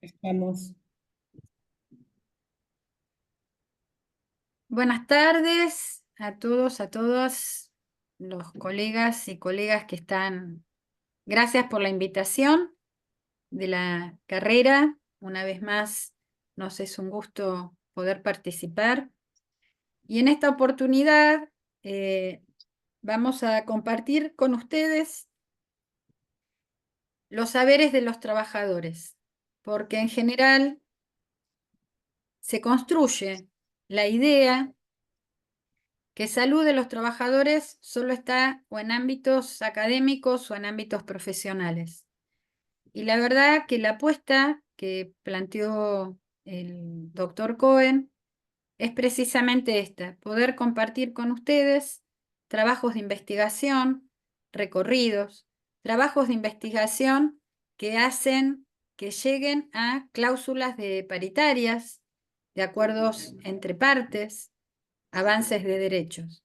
Estamos. Buenas tardes a todos, a todas los colegas y colegas que están. Gracias por la invitación de la carrera. Una vez más, nos es un gusto poder participar. Y en esta oportunidad vamos a compartir con ustedes los saberes de los trabajadores, porque en general se construye la idea que salud de los trabajadores solo está o en ámbitos académicos o en ámbitos profesionales. Y la verdad que la apuesta que planteó el doctor Cohen es precisamente esta: poder compartir con ustedes trabajos de investigación, recorridos, trabajos de investigación que hacen que lleguen a cláusulas de paritarias, de acuerdos entre partes, avances de derechos.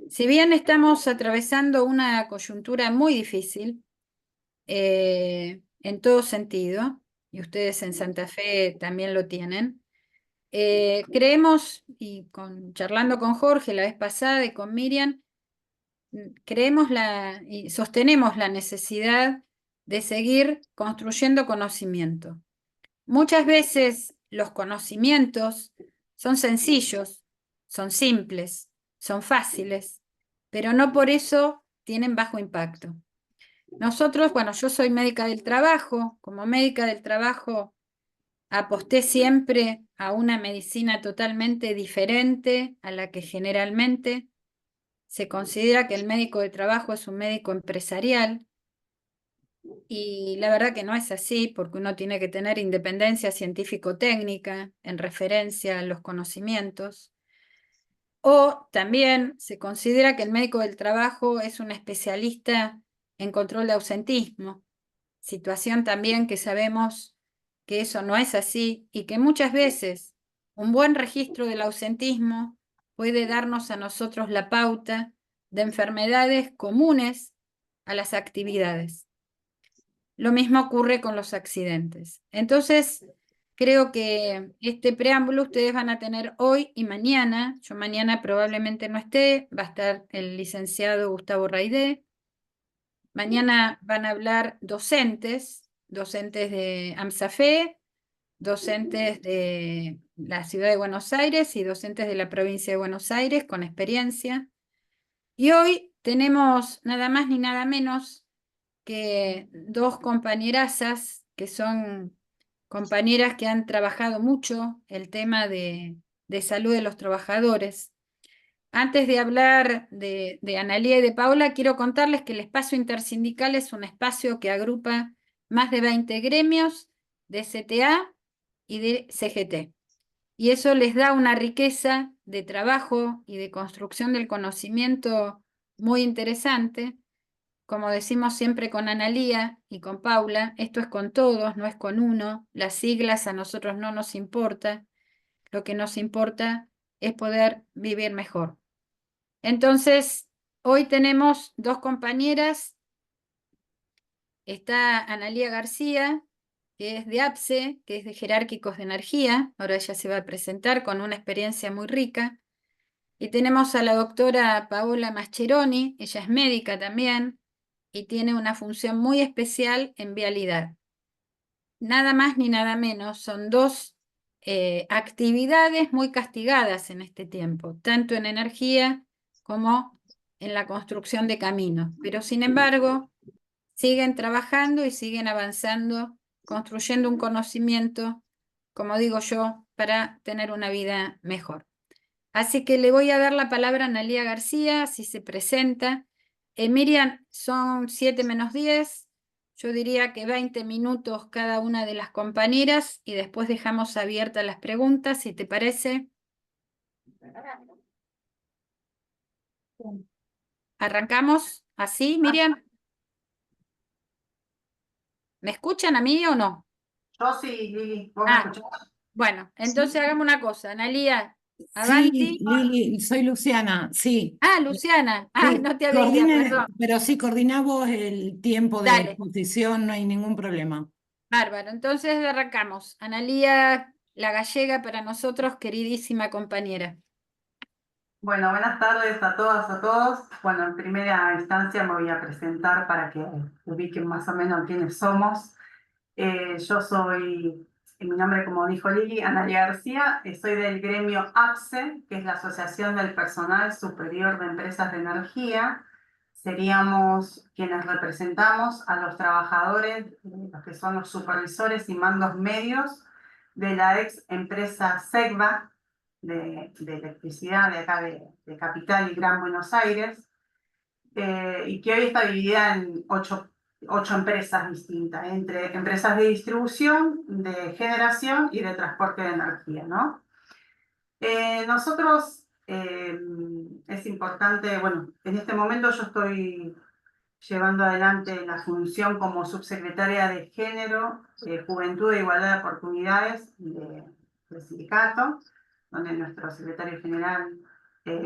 Si bien estamos atravesando una coyuntura muy difícil en todo sentido, y ustedes en Santa Fe también lo tienen, creemos, y charlando con Jorge la vez pasada y con Miriam, creemos y sostenemos la necesidad de seguir construyendo conocimiento. Muchas veces los conocimientos son sencillos, son simples, son fáciles, pero no por eso tienen bajo impacto. Nosotros, bueno, yo soy médica del trabajo. Como médica del trabajo aposté siempre a una medicina totalmente diferente a la que generalmente se considera. Que el médico de trabajo es un médico empresarial, y la verdad que no es así, porque uno tiene que tener independencia científico-técnica en referencia a los conocimientos. O también se considera que el médico del trabajo es un especialista en control de ausentismo, situación también que sabemos que eso no es así, y que muchas veces un buen registro del ausentismo puede darnos a nosotros la pauta de enfermedades comunes a las actividades. Lo mismo ocurre con los accidentes. Entonces, creo que este preámbulo ustedes van a tener hoy y mañana. Yo mañana probablemente no esté, va a estar el licenciado Gustavo Raidé. Mañana van a hablar docentes de AMSAFE, docentes de la ciudad de Buenos Aires y docentes de la provincia de Buenos Aires con experiencia. Y hoy tenemos nada más ni nada menos que dos compañerazas que son compañeras que han trabajado mucho el tema de salud de los trabajadores. Antes de hablar de Analía y de Paola, quiero contarles que el espacio intersindical es un espacio que agrupa más de 20 gremios de CTA y de CGT. Y eso les da una riqueza de trabajo y de construcción del conocimiento muy interesante. Como decimos siempre con Analía y con Paula, esto es con todos, no es con uno. Las siglas a nosotros no nos importa. Lo que nos importa es poder vivir mejor. Entonces, hoy tenemos dos compañeras. Está Analía García, que es de APSE, que es de Jerárquicos de Energía. Ahora ella se va a presentar con una experiencia muy rica. Y tenemos a la doctora Paola Mascheroni. Ella es médica también y tiene una función muy especial en vialidad. Nada más ni nada menos, son dos actividades muy castigadas en este tiempo, tanto en energía como en la construcción de caminos. Pero sin embargo, siguen trabajando y siguen avanzando, construyendo un conocimiento, como digo yo, para tener una vida mejor. Así que le voy a dar la palabra a Analía García, si se presenta. Miriam, son 7 menos 10. Yo diría que 20 minutos cada una de las compañeras y después dejamos abiertas las preguntas, si te parece. ¿Arrancamos así, Miriam? ¿Me escuchan a mí o no? Yo sí, Lili, ¿vos me Ah, escuchás? bueno, entonces hagamos una cosa. Analía, Sí, avanti. Lili, soy Luciana, sí. Ah, Luciana. Ah, Sí, no te veía, coordine, perdón. pero sí, coordinamos el tiempo de Dale. exposición, no hay ningún problema. Bárbaro, entonces arrancamos. Analía la gallega, para nosotros, queridísima compañera. Bueno, buenas tardes a todas, a todos. Bueno, en primera instancia me voy a presentar para que ubiquen más o menos quiénes somos. Yo soy, mi nombre, como dijo Lili, Analia García. Soy del gremio APSE, que es la Asociación del Personal Superior de Empresas de Energía. Seríamos quienes representamos a los trabajadores, los que son los supervisores y mandos medios de la ex empresa SEGVA de electricidad de acá de Capital y Gran Buenos Aires, y que hoy está dividida en ocho empresas distintas, entre empresas de distribución, de generación y de transporte de energía, ¿no? Nosotros, es importante, bueno, en este momento yo estoy llevando adelante la función como subsecretaria de Género, Juventud e Igualdad de Oportunidades del sindicato, donde nuestro secretario general,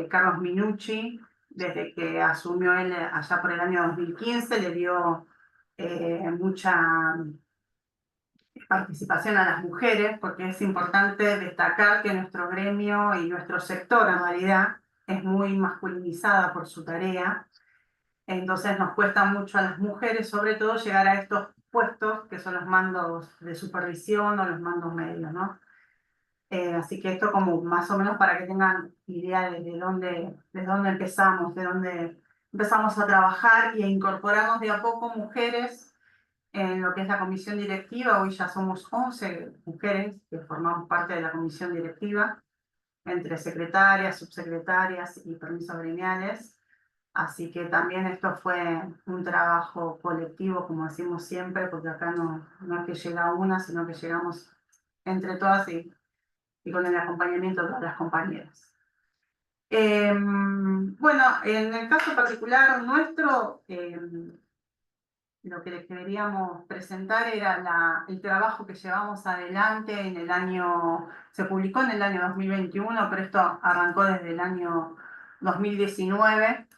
Carlos Minucci, desde que asumió él allá por el año 2015, le dio mucha participación a las mujeres, porque es importante destacar que nuestro gremio y nuestro sector, en realidad, es muy masculinizada por su tarea. Entonces nos cuesta mucho a las mujeres, sobre todo, llegar a estos puestos que son los mandos de supervisión o los mandos medios, ¿no? Así que esto como más o menos para que tengan idea de dónde empezamos, de dónde empezamos a trabajar y a incorporarnos de a poco mujeres en lo que es la comisión directiva. Hoy ya somos 11 mujeres que formamos parte de la comisión directiva, entre secretarias, subsecretarias y permisos gremiales. Así que también esto fue un trabajo colectivo, como decimos siempre, porque acá no es que llega una, sino que llegamos entre todas y con el acompañamiento de todas las compañeras. Bueno, en el caso particular nuestro, lo que les queríamos presentar era el trabajo que llevamos adelante en el año, se publicó en el año 2021, pero esto arrancó desde el año 2019,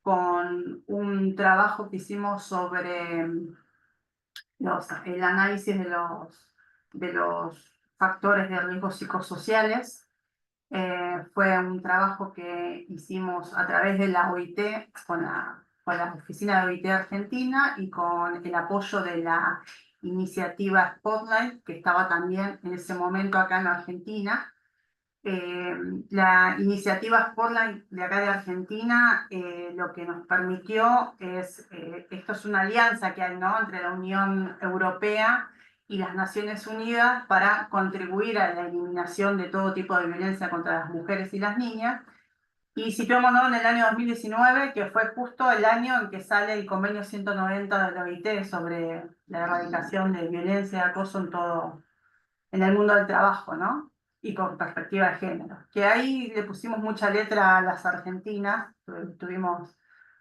con un trabajo que hicimos sobre el análisis de los factores de riesgo psicosociales. Fue un trabajo que hicimos a través de la OIT, con la oficina de OIT Argentina y con el apoyo de la iniciativa Spotlight, que estaba también en ese momento acá en Argentina. La iniciativa Spotlight de acá de Argentina, lo que nos permitió es, esto es una alianza que hay, ¿no?, entre la Unión Europea y las Naciones Unidas para contribuir a la eliminación de todo tipo de violencia contra las mujeres y las niñas. Y situémonos en el año 2019, que fue justo el año en que sale el convenio 190 de la OIT sobre la erradicación de violencia y acoso en el mundo del trabajo, ¿no? Y con perspectiva de género. Que ahí le pusimos mucha letra a las argentinas, tuvimos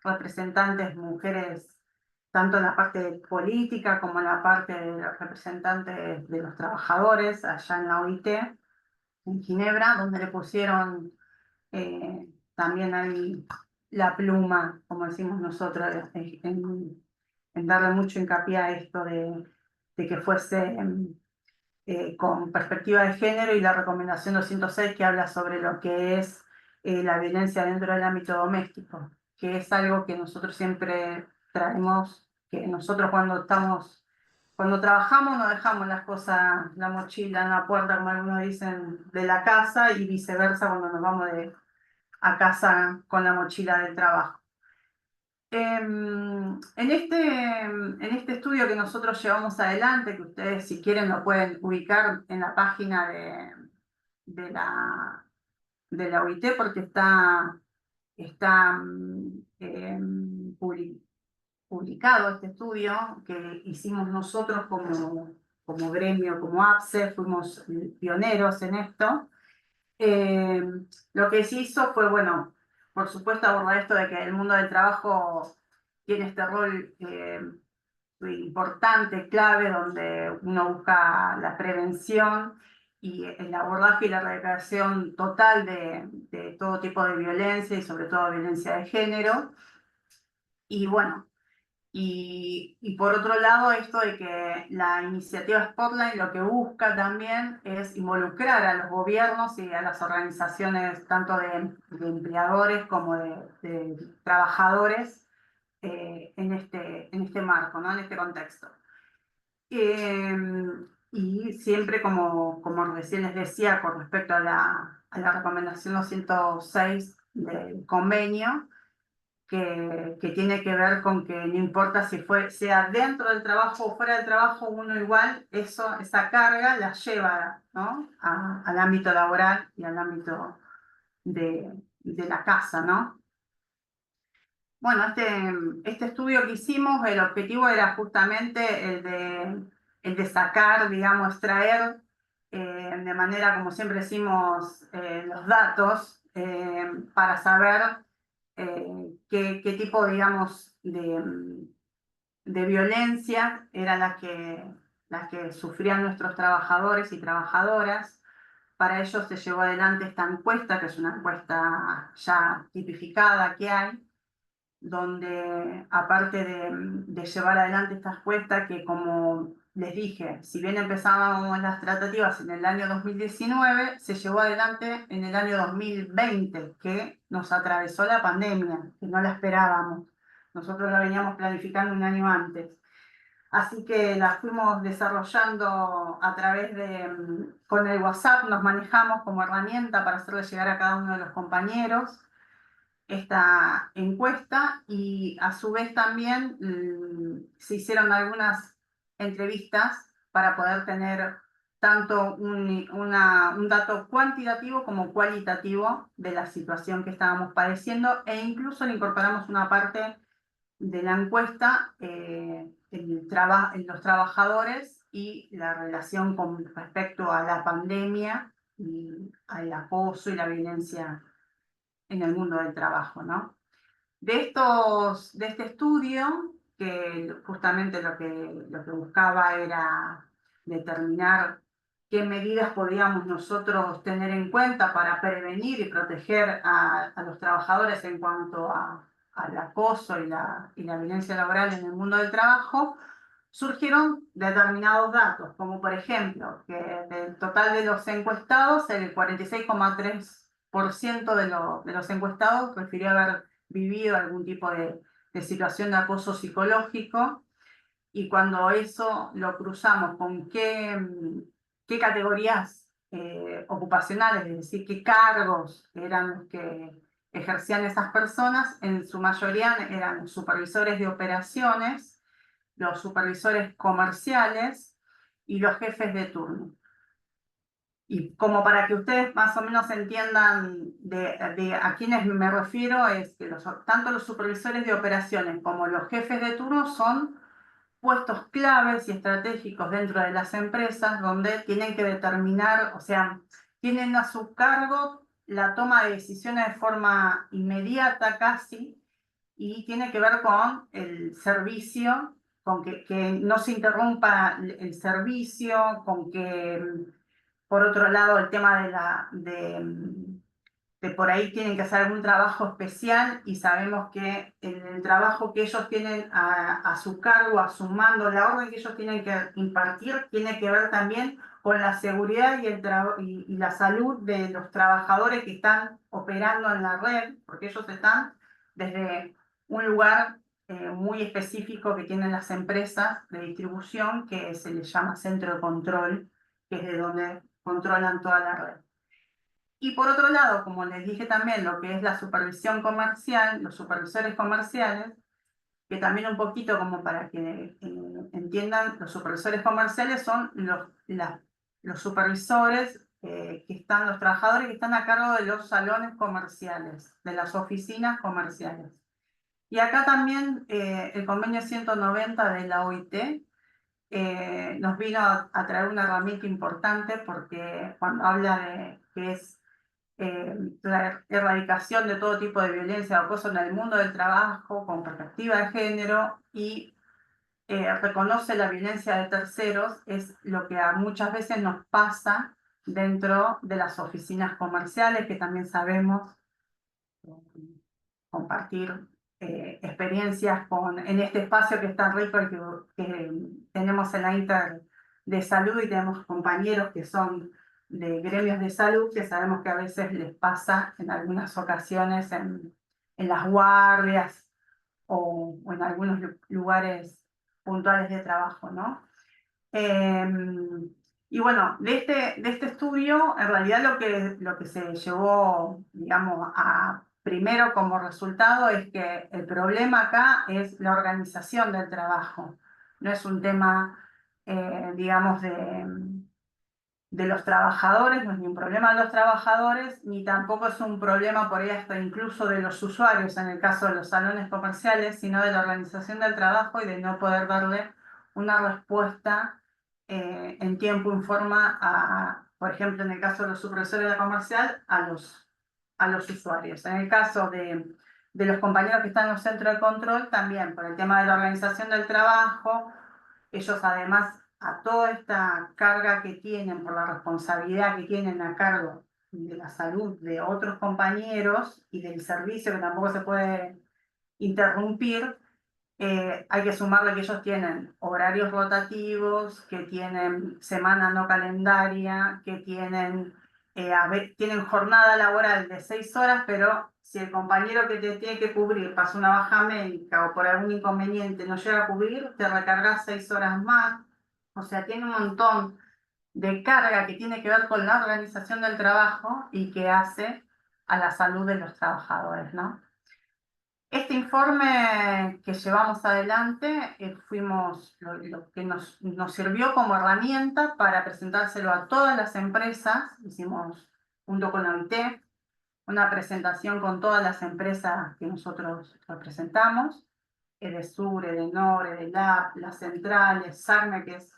representantes mujeres tanto en la parte política como en la parte de los representantes de los trabajadores allá en la OIT, en Ginebra, donde le pusieron también ahí la pluma, como decimos nosotros, en darle mucho hincapié a esto de que fuese con perspectiva de género, y la recomendación 206 que habla sobre lo que es la violencia dentro del ámbito doméstico, que es algo que nosotros siempre traemos, que nosotros cuando trabajamos no dejamos las cosas, la mochila en la puerta, como algunos dicen, de la casa, y viceversa cuando nos vamos a casa con la mochila del trabajo. En este estudio que nosotros llevamos adelante, que ustedes si quieren lo pueden ubicar en la página de la OIT, porque está publicado este estudio que hicimos nosotros como gremio, como APSE, fuimos pioneros en esto. Lo que se hizo fue, bueno, por supuesto abordar esto de que el mundo del trabajo tiene este rol importante, clave, donde uno busca la prevención y el abordaje y la erradicación total de todo tipo de violencia y sobre todo violencia de género. Y bueno, Y por otro lado, esto de que la iniciativa Spotlight lo que busca también es involucrar a los gobiernos y a las organizaciones, tanto de empleadores como de trabajadores, en este marco, ¿no? En este contexto. Y siempre, como recién les decía, con respecto a la recomendación 206 del convenio, que tiene que ver con que no importa si sea dentro del trabajo o fuera del trabajo, uno igual esa carga la lleva, ¿no? Al ámbito laboral y al ámbito de la casa, ¿no? Bueno, este estudio que hicimos, el objetivo era justamente el de sacar, digamos, extraer de manera, como siempre decimos, los datos para saber qué tipo, digamos, de violencia eran las que sufrían nuestros trabajadores y trabajadoras. Para ello se llevó adelante esta encuesta, que es una encuesta ya tipificada que hay, donde aparte de llevar adelante esta encuesta, que como les dije, si bien empezábamos las tratativas en el año 2019, se llevó adelante en el año 2020, que nos atravesó la pandemia, que no la esperábamos. Nosotros la veníamos planificando un año antes. Así que la fuimos desarrollando a través con el WhatsApp, nos manejamos como herramienta para hacerle llegar a cada uno de los compañeros esta encuesta, y a su vez también se hicieron algunas entrevistas para poder tener tanto un dato cuantitativo como cualitativo de la situación que estábamos padeciendo, e incluso le incorporamos una parte de la encuesta en los trabajadores y la relación con respecto a la pandemia y al acoso y la violencia en el mundo del trabajo, ¿no? De este estudio, que justamente lo que buscaba era determinar qué medidas podíamos nosotros tener en cuenta para prevenir y proteger a los trabajadores en cuanto al acoso y la violencia laboral en el mundo del trabajo, surgieron determinados datos, como por ejemplo, que del total de los encuestados, el 46,3% de los encuestados refirió haber vivido algún tipo de situación de acoso psicológico, y cuando eso lo cruzamos con qué categorías ocupacionales, es decir, qué cargos eran los que ejercían esas personas, en su mayoría eran supervisores de operaciones, los supervisores comerciales y los jefes de turno. Y como para que ustedes más o menos entiendan de a quiénes me refiero, es que tanto los supervisores de operaciones como los jefes de turno son puestos claves y estratégicos dentro de las empresas, donde tienen que determinar, o sea, tienen a su cargo la toma de decisiones de forma inmediata casi, y tiene que ver con el servicio, con que no se interrumpa el servicio, con que, por otro lado, el tema de por ahí tienen que hacer algún trabajo especial, y sabemos que en el trabajo que ellos tienen a su cargo, a su mando, la orden que ellos tienen que impartir, tiene que ver también con la seguridad y la salud de los trabajadores que están operando en la red, porque ellos están desde un lugar muy específico que tienen las empresas de distribución, que se les llama centro de control, que es de donde controlan toda la red. Y por otro lado, como les dije también, lo que es la supervisión comercial, los supervisores comerciales, que también un poquito como para que entiendan, los supervisores comerciales son los supervisores los trabajadores que están a cargo de los salones comerciales, de las oficinas comerciales. Y acá también el convenio 190 de la OIT nos vino a traer una herramienta importante, porque cuando habla de que es la erradicación de todo tipo de violencia o acoso en el mundo del trabajo con perspectiva de género, y reconoce la violencia de terceros, es lo que muchas veces nos pasa dentro de las oficinas comerciales, que también sabemos compartir experiencias en este espacio que es tan rico y que tenemos en la Inter de Salud, y tenemos compañeros que son de gremios de salud, que sabemos que a veces les pasa en algunas ocasiones en las guardias o en algunos lugares puntuales de trabajo, ¿no? Y bueno, de este estudio, en realidad lo que se llevó, digamos, primero como resultado es que el problema acá es la organización del trabajo. No es un tema, digamos, de los trabajadores, no es ni un problema de los trabajadores, ni tampoco es un problema por ahí hasta incluso de los usuarios, en el caso de los salones comerciales, sino de la organización del trabajo y de no poder darle una respuesta en tiempo y forma por ejemplo, en el caso de los supervisores de la comercial, a los usuarios. En el caso de los compañeros que están en los centros de control, también por el tema de la organización del trabajo, ellos además a toda esta carga que tienen por la responsabilidad que tienen a cargo de la salud de otros compañeros y del servicio que tampoco se puede interrumpir, hay que sumarle que ellos tienen horarios rotativos, que tienen semana no calendaria, que tienen jornada laboral de 6 horas, pero si el compañero que te tiene que cubrir pasa una baja médica o por algún inconveniente no llega a cubrir, te recargas 6 horas más. O sea, tiene un montón de carga que tiene que ver con la organización del trabajo y que hace a la salud de los trabajadores, ¿no? Este informe que llevamos adelante fuimos lo que nos sirvió como herramienta para presentárselo a todas las empresas. Hicimos, junto con la OIT, una presentación con todas las empresas que nosotros representamos, Edesur, Edenor, Edelab, las centrales, Sarme, que es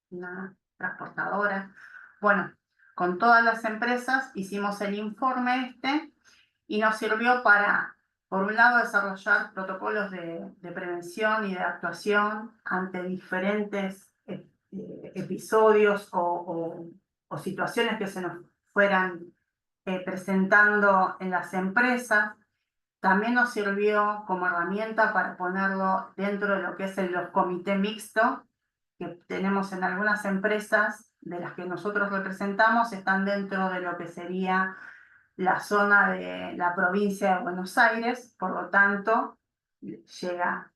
una transportadora. Bueno, con todas las empresas hicimos el informe y nos sirvió para, por un lado, desarrollar protocolos de prevención y de actuación ante diferentes episodios o situaciones que se nos fueran presentando en las empresas. También nos sirvió como herramienta para ponerlo dentro de lo que es los comités mixtos que tenemos en algunas empresas de las que nosotros representamos, están dentro de lo que sería la zona de la provincia de Buenos Aires, por lo tanto, está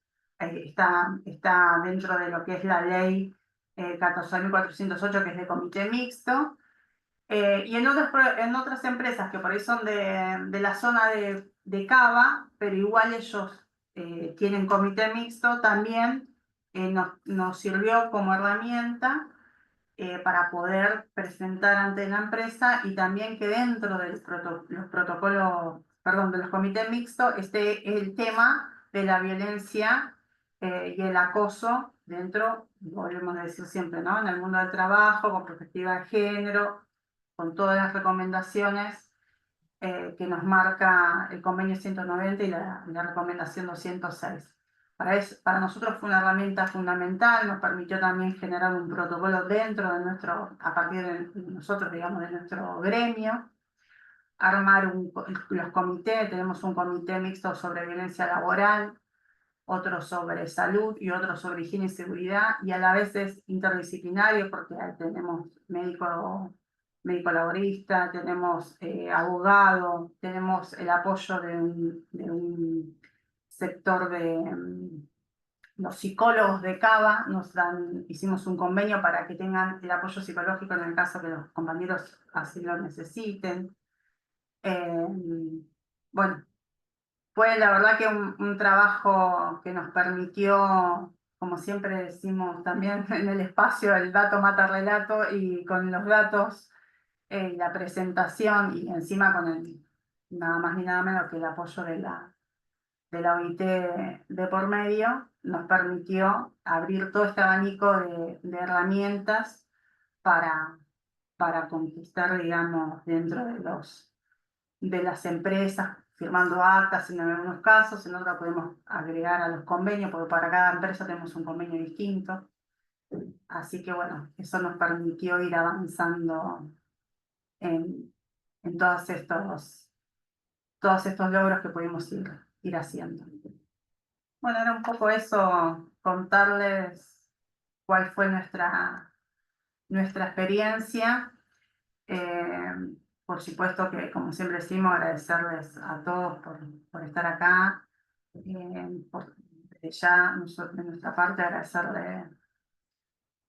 dentro de lo que es la ley 14.408, que es de comité mixto. Y en otras empresas que por ahí son de la zona de Cava, pero igual ellos tienen comité mixto, también nos sirvió como herramienta para poder presentar ante la empresa, y también que dentro de los protocolos, perdón, de los comités mixtos esté el tema de la violencia y el acoso dentro, volvemos a decir siempre, ¿no? En el mundo del trabajo, con perspectiva de género, con todas las recomendaciones que nos marca el convenio 190 y la recomendación 206. Para nosotros fue una herramienta fundamental, nos permitió también generar un protocolo dentro de a partir de nosotros, digamos, de nuestro gremio, armar los comités. Tenemos un comité mixto sobre violencia laboral, otro sobre salud y otro sobre higiene y seguridad, y a la vez es interdisciplinario porque tenemos médico laborista, tenemos abogado, tenemos el apoyo de un sector de los psicólogos de Cava. Hicimos un convenio para que tengan el apoyo psicológico en el caso que los compañeros así lo necesiten. Bueno, fue la verdad que un trabajo que nos permitió, como siempre decimos también en el espacio, el dato mata relato, y con los datos, la presentación y encima con nada más ni nada menos que el apoyo de la OIT de por medio, nos permitió abrir todo este abanico de herramientas para conquistar, digamos, dentro de las empresas, firmando actas en algunos casos, en otros podemos agregar a los convenios, porque para cada empresa tenemos un convenio distinto. Así que bueno, eso nos permitió ir avanzando en todos estos logros que pudimos ir ir haciendo. Bueno, era un poco eso, contarles cuál fue nuestra experiencia. Por supuesto que, como siempre decimos, agradecerles a todos por estar acá. Desde ya, de nuestra parte, agradecerle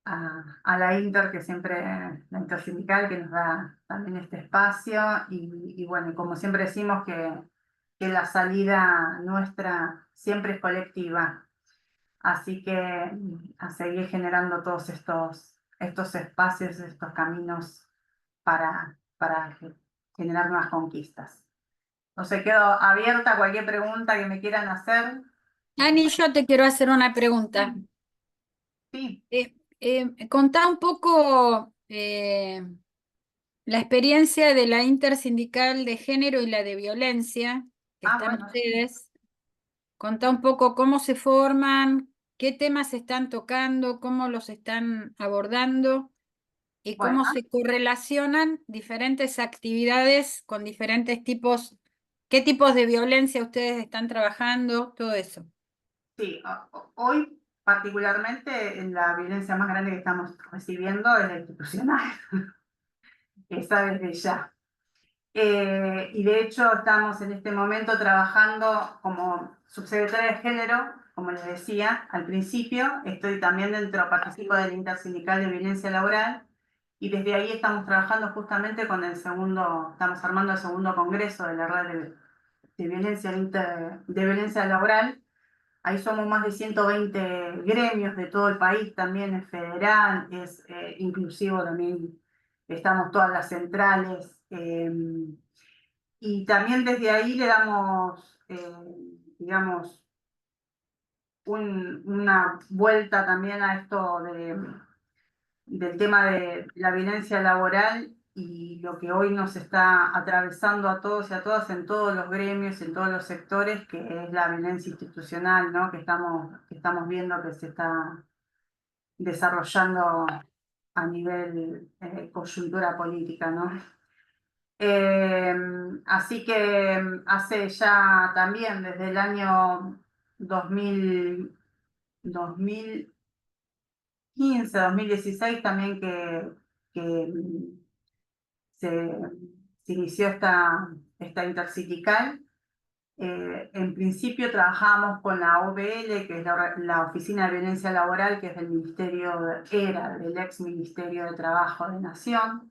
a la Inter, que siempre, la Intersindical, que nos da también este espacio. Y bueno, como siempre decimos, que la salida nuestra siempre es colectiva. Así que a seguir generando todos estos espacios, estos caminos para generar nuevas conquistas. No sé, quedo abierta a cualquier pregunta que me quieran hacer. Ani, yo te quiero hacer una pregunta. Sí, Contá un poco la experiencia de la intersindical de género y la de violencia, que están bueno, sí. ustedes. Contá un poco cómo se forman, qué temas se están tocando, cómo los están abordando y Bueno, cómo se correlacionan diferentes actividades con diferentes tipos, qué tipos de violencia ustedes están trabajando, todo eso. sí, hoy particularmente la violencia más grande que estamos recibiendo es la institucional, esa desde ya. Y de hecho estamos en este momento trabajando como subsecretaria de género, como les decía al principio, estoy también participo del Intersindical de Violencia Laboral, y desde ahí estamos trabajando justamente con estamos armando el segundo congreso de la red de violencia laboral. Ahí somos más de 120 gremios de todo el país, también es federal, es inclusivo también, estamos todas las centrales. Y también desde ahí le damos, digamos, una vuelta también a esto del tema de la violencia laboral y lo que hoy nos está atravesando a todos y a todas en todos los gremios, en todos los sectores, que es la violencia institucional, ¿no? Que estamos viendo que se está desarrollando a nivel coyuntura política, ¿no? Así que hace ya también desde el año 2015, 2016 también que se, se inició esta intersindical. En principio trabajamos con la OBL, que es la Oficina de Violencia Laboral, que es era del ex Ministerio de Trabajo de Nación,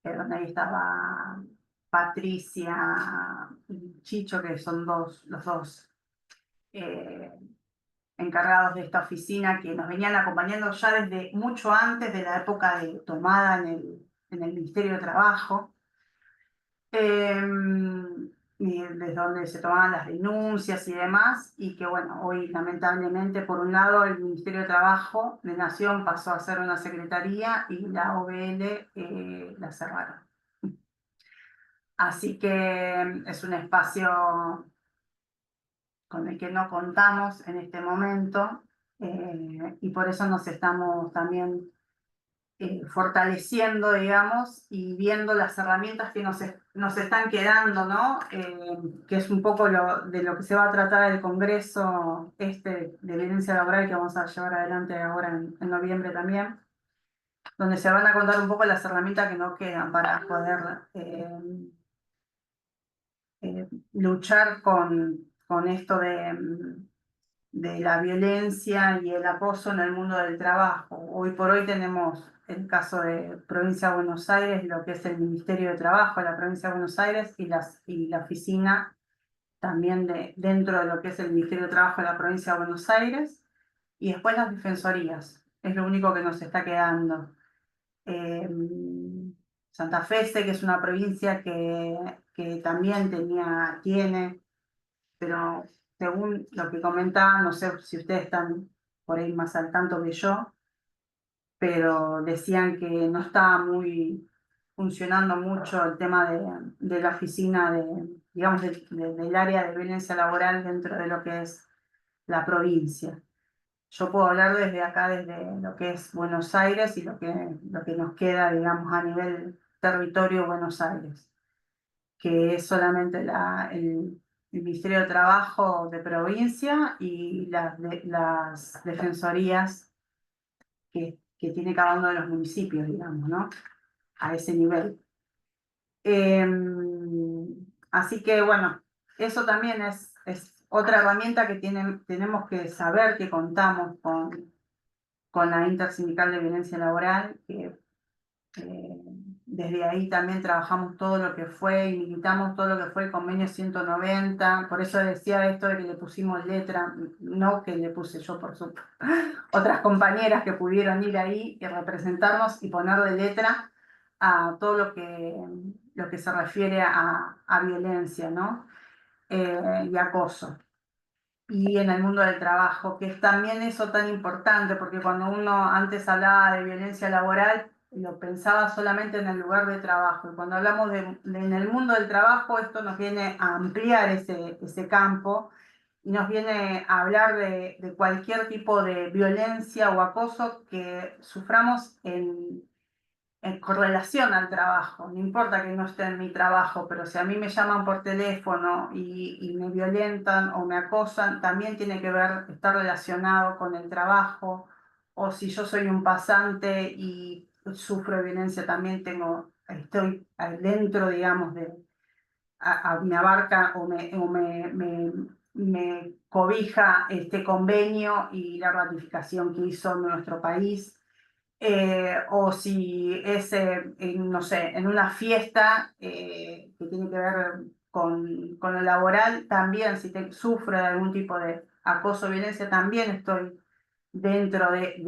donde ahí estaba Patricia y Chicho, que son los dos eh, encargados de esta oficina, que nos venían acompañando ya desde mucho antes de la época de tomada en el Ministerio de Trabajo, y desde donde se tomaban las denuncias y demás, y que bueno, hoy lamentablemente, por un lado, el Ministerio de Trabajo de Nación pasó a ser una secretaría y la OBL la cerraron. Así que es un espacio con el que no contamos en este momento, y por eso nos estamos también fortaleciendo, digamos, y viendo las herramientas que nos están quedando, ¿no? Que es un poco de lo que se va a tratar el Congreso de violencia laboral que vamos a llevar adelante ahora en noviembre también, donde se van a contar un poco las herramientas que nos quedan para poder luchar con esto de la violencia y el acoso en el mundo del trabajo. Hoy por hoy tenemos el caso de Provincia de Buenos Aires, lo que es el Ministerio de Trabajo de la Provincia de Buenos Aires y la oficina también dentro de lo que es el Ministerio de Trabajo de la Provincia de Buenos Aires, y después las defensorías. Es lo único que nos está quedando. Eh, Santa Fe, sé que es una provincia que también tiene, pero según lo que comentaban, no sé si ustedes están por ahí más al tanto que yo, pero decían que no estaba muy funcionando mucho el tema de la oficina digamos, del área de violencia laboral dentro de lo que es la provincia. Yo puedo hablar desde acá, desde lo que es Buenos Aires y lo que nos queda, digamos, a nivel territorio Buenos Aires, que es solamente el Ministerio de Trabajo de provincia y las defensorías que tiene cada uno de los municipios, digamos, ¿no? A ese nivel. Así que, bueno, eso también es otra herramienta que tenemos que saber que contamos con la Intersindical de Violencia Laboral, que desde ahí también trabajamos todo lo que fue y militamos todo lo que fue el convenio 190, por eso decía esto de que le pusimos letra, no que le puse yo, por supuesto, otras compañeras que pudieron ir ahí y representarnos y ponerle letra a todo lo que se refiere a violencia, ¿no? Y acoso. Y en el mundo del trabajo, que es también eso tan importante, porque cuando uno antes hablaba de violencia laboral, lo pensaba solamente en el lugar de trabajo. Y cuando hablamos en el mundo del trabajo, esto nos viene a ampliar ese campo y nos viene a hablar de cualquier tipo de violencia o acoso que suframos con relación al trabajo. No importa que no esté en mi trabajo, pero si a mí me llaman por teléfono y me violentan o me acosan, también tiene que ver, estar relacionado con el trabajo. O si yo soy un pasante y sufro violencia, también estoy dentro, digamos, me abarca o me cobija este convenio y la ratificación que hizo nuestro país. O si es, no sé, en una fiesta que tiene que ver con lo laboral, también si sufro de algún tipo de acoso o violencia, también estoy dentro de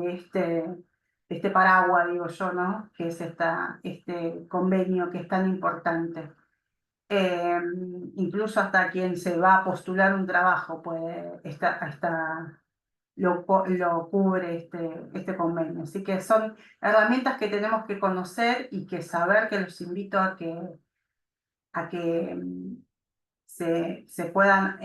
este paraguas, digo yo, ¿no? Que es este convenio que es tan importante. Eh, Incluso hasta quien se va a postular un trabajo puede lo cubre este convenio. Así que son herramientas que tenemos que conocer y que saber, que los invito a que se puedan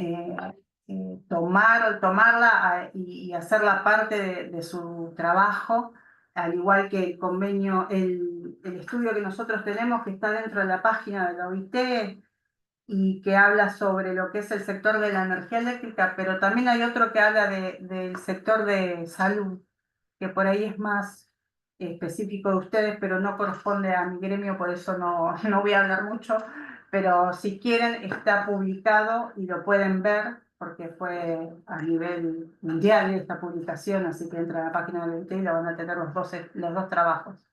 tomarla y hacerla parte de su trabajo, al igual que el convenio, el estudio que nosotros tenemos que está dentro de la página de la OIT, y que habla sobre lo que es el sector de la energía eléctrica, pero también hay otro que habla del sector de salud, que por ahí es más específico de ustedes, pero no corresponde a mi gremio, por eso no voy a hablar mucho, pero si quieren está publicado y lo pueden ver, porque fue a nivel mundial esta publicación, así que entran a la página del OIT y lo van a tener los dos trabajos.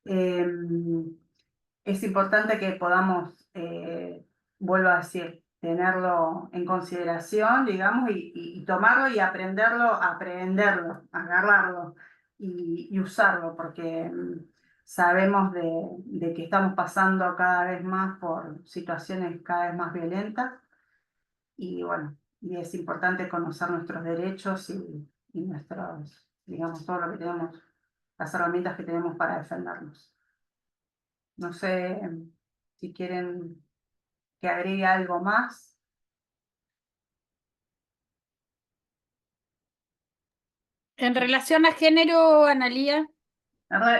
Es importante que podamos, vuelvo a decir, tenerlo en consideración, digamos, y tomarlo y aprenderlo, agarrarlo y usarlo, porque sabemos de que estamos pasando cada vez más por situaciones cada vez más violentas y bueno, y es importante conocer nuestros derechos y nuestros, digamos, todo lo que tenemos, las herramientas que tenemos para defendernos. No sé si quieren que agregue algo más. En relación a género, Analía,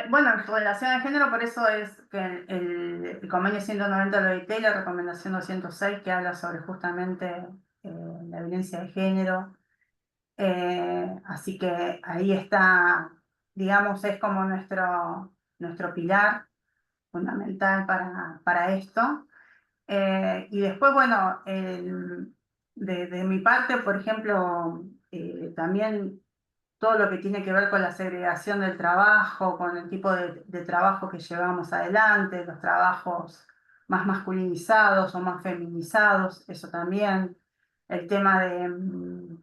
Bueno, en relación al género, por eso es que el convenio 190 de la OIT y la recomendación 206 que habla sobre justamente la violencia de género. Así que ahí está, digamos, es como nuestro pilar fundamental para esto. Y después, bueno, de mi parte, por ejemplo, también todo lo que tiene que ver con la segregación del trabajo, con el tipo de trabajo que llevamos adelante, los trabajos más masculinizados o más feminizados, eso también, el tema de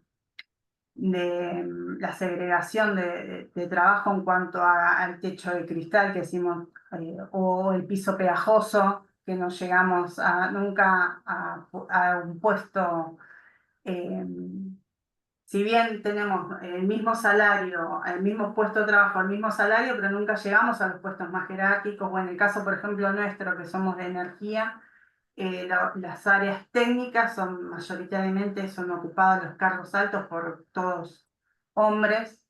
la segregación de trabajo en cuanto al techo de cristal que decimos, o el piso pegajoso, que no llegamos nunca a un puesto. eh, si bien tenemos el mismo salario, el mismo puesto de trabajo, el mismo salario, pero nunca llegamos a los puestos más jerárquicos, o en el caso, por ejemplo, nuestro, que somos de energía, las áreas técnicas mayoritariamente son ocupadas los cargos altos por todos hombres,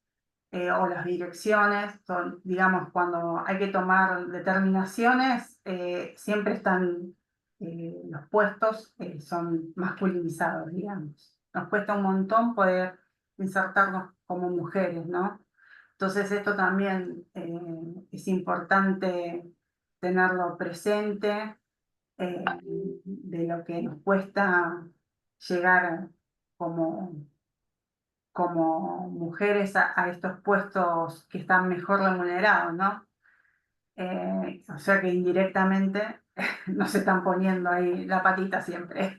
o las direcciones, digamos, cuando hay que tomar determinaciones, siempre están los puestos son masculinizados, digamos. Nos cuesta un montón poder insertarnos como mujeres, ¿no? Entonces esto también es importante tenerlo presente, de lo que nos cuesta llegar como, como mujeres a estos puestos que están mejor remunerados, ¿no? O sea que indirectamente nos están poniendo ahí la patita siempre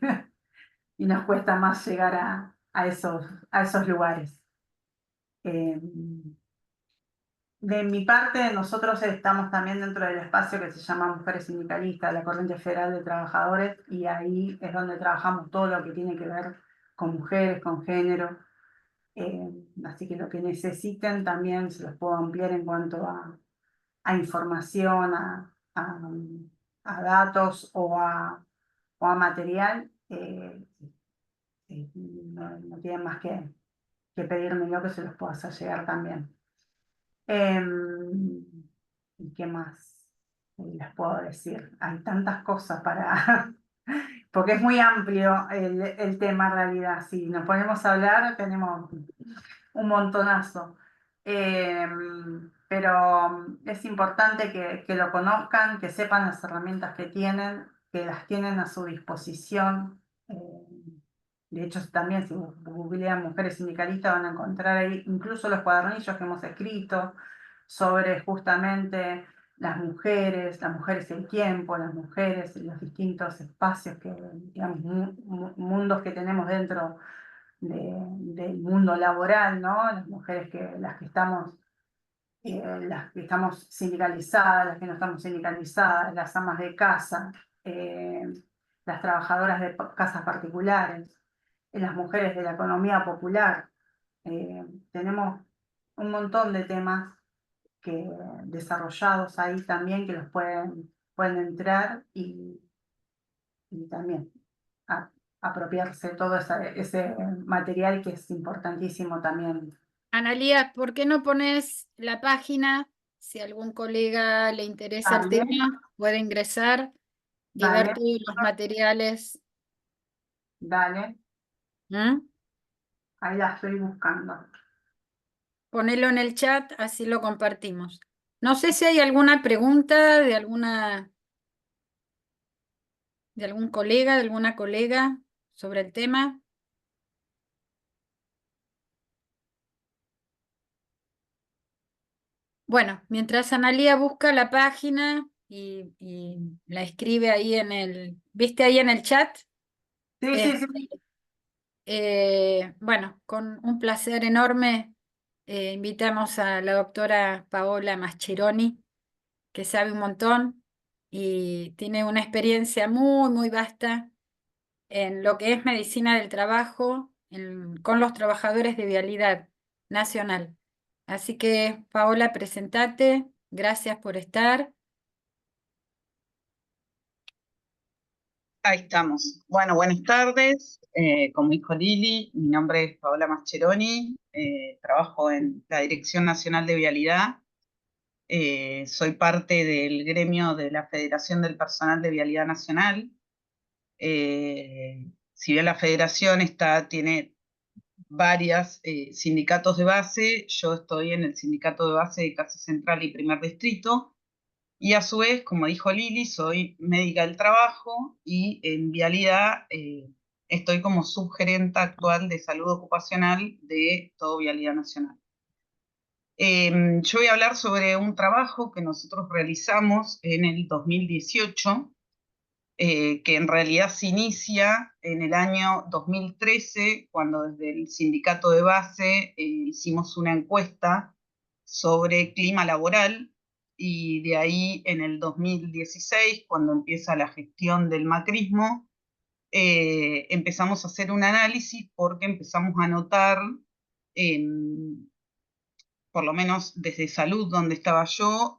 y nos cuesta más llegar a esos lugares. Eh, de mi parte, nosotros estamos también dentro del espacio que se llama Mujeres Sindicalistas, la Corriente Federal de Trabajadores, y ahí es donde trabajamos todo lo que tiene que ver con mujeres, con género. Así que lo que necesiten también se los puedo ampliar en cuanto a información, a datos o a material. No tienen más que pedírmelo, que se los puedo hacer llegar también. ¿Y qué más les puedo decir? Hay tantas cosas para... porque es muy amplio el tema en realidad. Si nos ponemos a hablar, tenemos un montonazo. Pero es importante que lo conozcan, que sepan las herramientas que tienen, que las tienen a su disposición. De hecho, también si googlean mujeres sindicalistas van a encontrar ahí incluso los cuadernillos que hemos escrito sobre justamente las mujeres y el tiempo, las mujeres y los distintos espacios que, digamos, mundos que tenemos dentro del mundo laboral, ¿no? Las mujeres las que estamos sindicalizadas, las que no estamos sindicalizadas, las amas de casa, las trabajadoras de casas particulares, las mujeres de la economía popular. Tenemos un montón de temas desarrollados ahí también que los pueden entrar y también apropiarse todo ese material que es importantísimo también. Analía, ¿por qué no pones la página? Si a algún colega le interesa el También, tema, puede ingresar y ver dale, todos los materiales. dale, ¿Mm? ahí la estoy buscando. Ponelo en el chat, así lo compartimos. No sé si hay alguna pregunta de algún colega, de alguna colega sobre el tema. Bueno, mientras Analía busca la página y la escribe ahí ¿viste ahí en el chat? Sí, sí, Este, sí. bueno, con un placer enorme invitamos a la doctora Paola Mascheroni, que sabe un montón y tiene una experiencia muy, muy vasta en lo que es medicina del trabajo con los trabajadores de Vialidad Nacional. Así que, Paola, presentate. Gracias por estar. Ahí estamos. Bueno, buenas tardes. Como dijo Lili, mi nombre es Paola Mascheroni, trabajo en la Dirección Nacional de Vialidad. Soy parte del gremio de la Federación del Personal de Vialidad Nacional. Si bien la federación tiene varios sindicatos de base, yo estoy en el sindicato de base de Casa Central y Primer Distrito. Y a su vez, como dijo Lili, soy médica del trabajo y en Vialidad estoy como subgerenta actual de salud ocupacional de todo Vialidad Nacional. Yo voy a hablar sobre un trabajo que nosotros realizamos en el 2018, que en realidad se inicia en el año 2013, cuando desde el sindicato de base hicimos una encuesta sobre clima laboral, y de ahí en el 2016, cuando empieza la gestión del macrismo, empezamos a hacer un análisis porque empezamos a notar, por lo menos desde salud, donde estaba yo,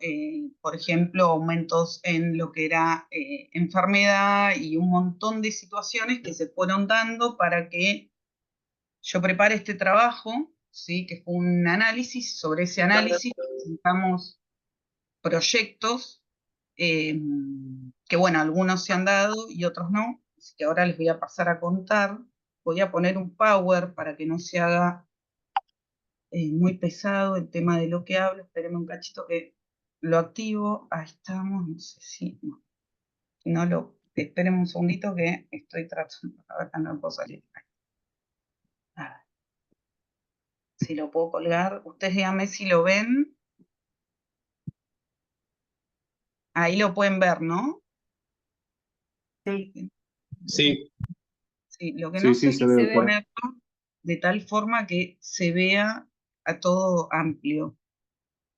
por ejemplo, aumentos en lo que era enfermedad y un montón de situaciones que se fueron dando para que yo prepare este trabajo, ¿sí? Que fue un análisis. Sobre ese análisis presentamos proyectos que bueno, algunos se han dado y otros no, así que ahora les voy a pasar a contar. Voy a poner un power para que no se haga muy pesado el tema de lo que hablo. Espérenme un cachito que lo activo. Ahí estamos, no sé si... No lo... Espérenme un segundito que estoy tratando. A ver, no puedo salir. A ver. Si lo puedo colgar. Ustedes díganme si lo ven. Ahí lo pueden ver, ¿no? Sí. Sí, Sí, lo que no sí, sé sí, es se ve, se ve. doctora. ponerlo de tal forma que se vea a todo amplio.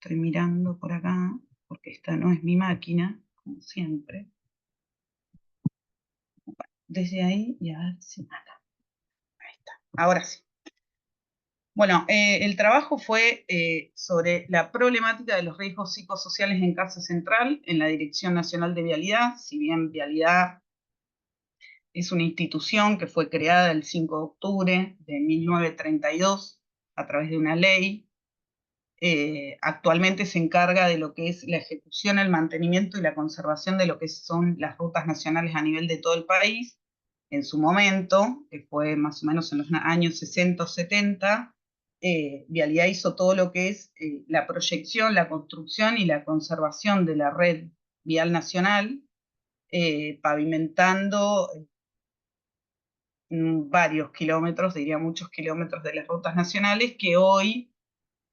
Estoy mirando por acá, porque esta no es mi máquina, como siempre. Desde ahí, y a ver si acá. Ahí está. Ahora sí. Bueno, el trabajo fue sobre la problemática de los riesgos psicosociales en Casa Central, en la Dirección Nacional de Vialidad. Si bien Vialidad es una institución que fue creada el 5 de octubre de 1932 a través de una ley, actualmente se encarga de lo que es la ejecución, el mantenimiento y la conservación de lo que son las rutas nacionales a nivel de todo el país. En su momento, que fue más o menos en los años 60 o 70, Vialidad hizo todo lo que es la proyección, la construcción y la conservación de la red vial nacional, pavimentando varios kilómetros, diría muchos kilómetros de las rutas nacionales, que hoy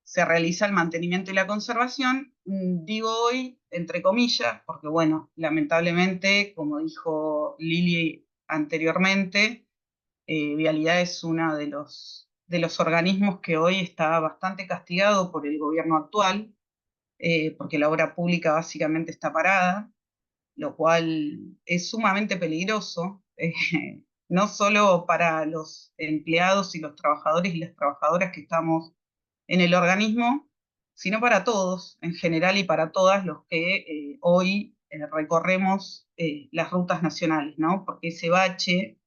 se realiza el mantenimiento y la conservación. Digo hoy, entre comillas, porque bueno, lamentablemente, como dijo Lili anteriormente, Vialidad es uno de los organismos que hoy está bastante castigado por el gobierno actual, porque la obra pública básicamente está parada, lo cual es sumamente peligroso, no solo para los empleados y los trabajadores y las trabajadoras que estamos en el organismo, sino para todos en general y para todas los que hoy recorremos las rutas nacionales, ¿no? Porque ese bache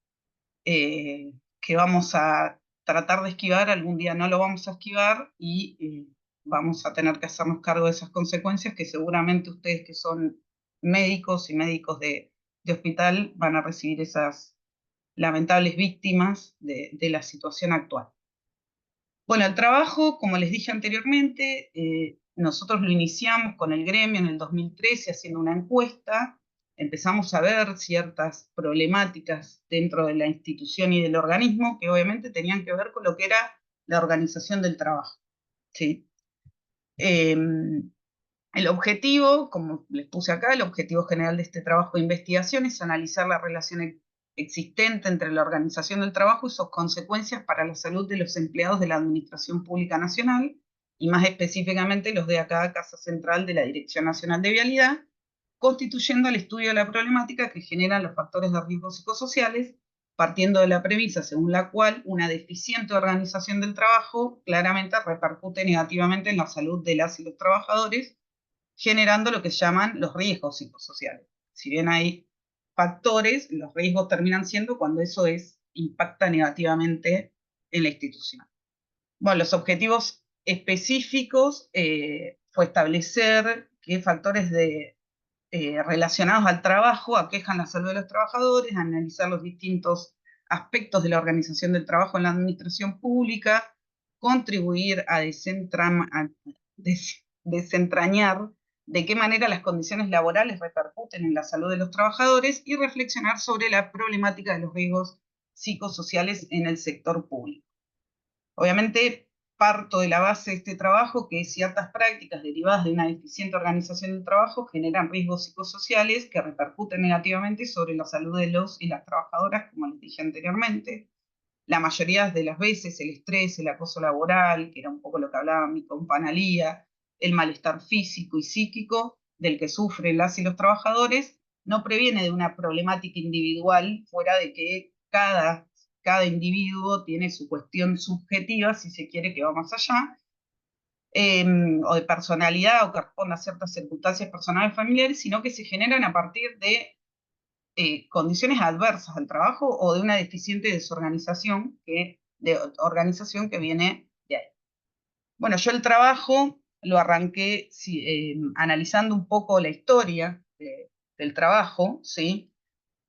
que vamos a tratar de esquivar, algún día no lo vamos a esquivar y vamos a tener que hacernos cargo de esas consecuencias que seguramente ustedes que son médicos y médicos de hospital van a recibir esas lamentables víctimas de la situación actual. Bueno, el trabajo, como les dije anteriormente, nosotros lo iniciamos con el gremio en el 2013 haciendo una encuesta. Empezamos a ver ciertas problemáticas dentro de la institución y del organismo que obviamente tenían que ver con lo que era la organización del trabajo. ¿Sí? El objetivo, como les puse acá, el objetivo general de este trabajo de investigación es analizar la relación existente entre la organización del trabajo y sus consecuencias para la salud de los empleados de la Administración Pública Nacional, y más específicamente los de acá, Casa Central de la Dirección Nacional de Vialidad, constituyendo el estudio de la problemática que generan los factores de riesgo psicosociales, partiendo de la premisa según la cual una deficiente organización del trabajo claramente repercute negativamente en la salud de las y los trabajadores, generando lo que llaman los riesgos psicosociales. Si bien hay factores, los riesgos terminan siendo cuando eso impacta negativamente en la institución. Bueno, los objetivos específicos fue establecer qué factores relacionados al trabajo aquejan la salud de los trabajadores, analizar los distintos aspectos de la organización del trabajo en la administración pública, contribuir a desentrañar de qué manera las condiciones laborales repercuten en la salud de los trabajadores y reflexionar sobre la problemática de los riesgos psicosociales en el sector público. Obviamente, parto de la base de este trabajo que ciertas prácticas derivadas de una deficiente organización del trabajo generan riesgos psicosociales que repercuten negativamente sobre la salud de los y las trabajadoras, como les dije anteriormente. La mayoría de las veces el estrés, el acoso laboral, que era un poco lo que hablaba mi compañera Lía, el malestar físico y psíquico del que sufren las y los trabajadores, no previene de una problemática individual fuera de que cada individuo tiene su cuestión subjetiva, si se quiere, que va más allá, o de personalidad o que responde a ciertas circunstancias personales familiares, sino que se generan a partir de condiciones adversas al trabajo o de una deficiente desorganización organización que viene de ahí. Bueno, yo el trabajo lo arranqué analizando un poco la historia del trabajo, ¿sí?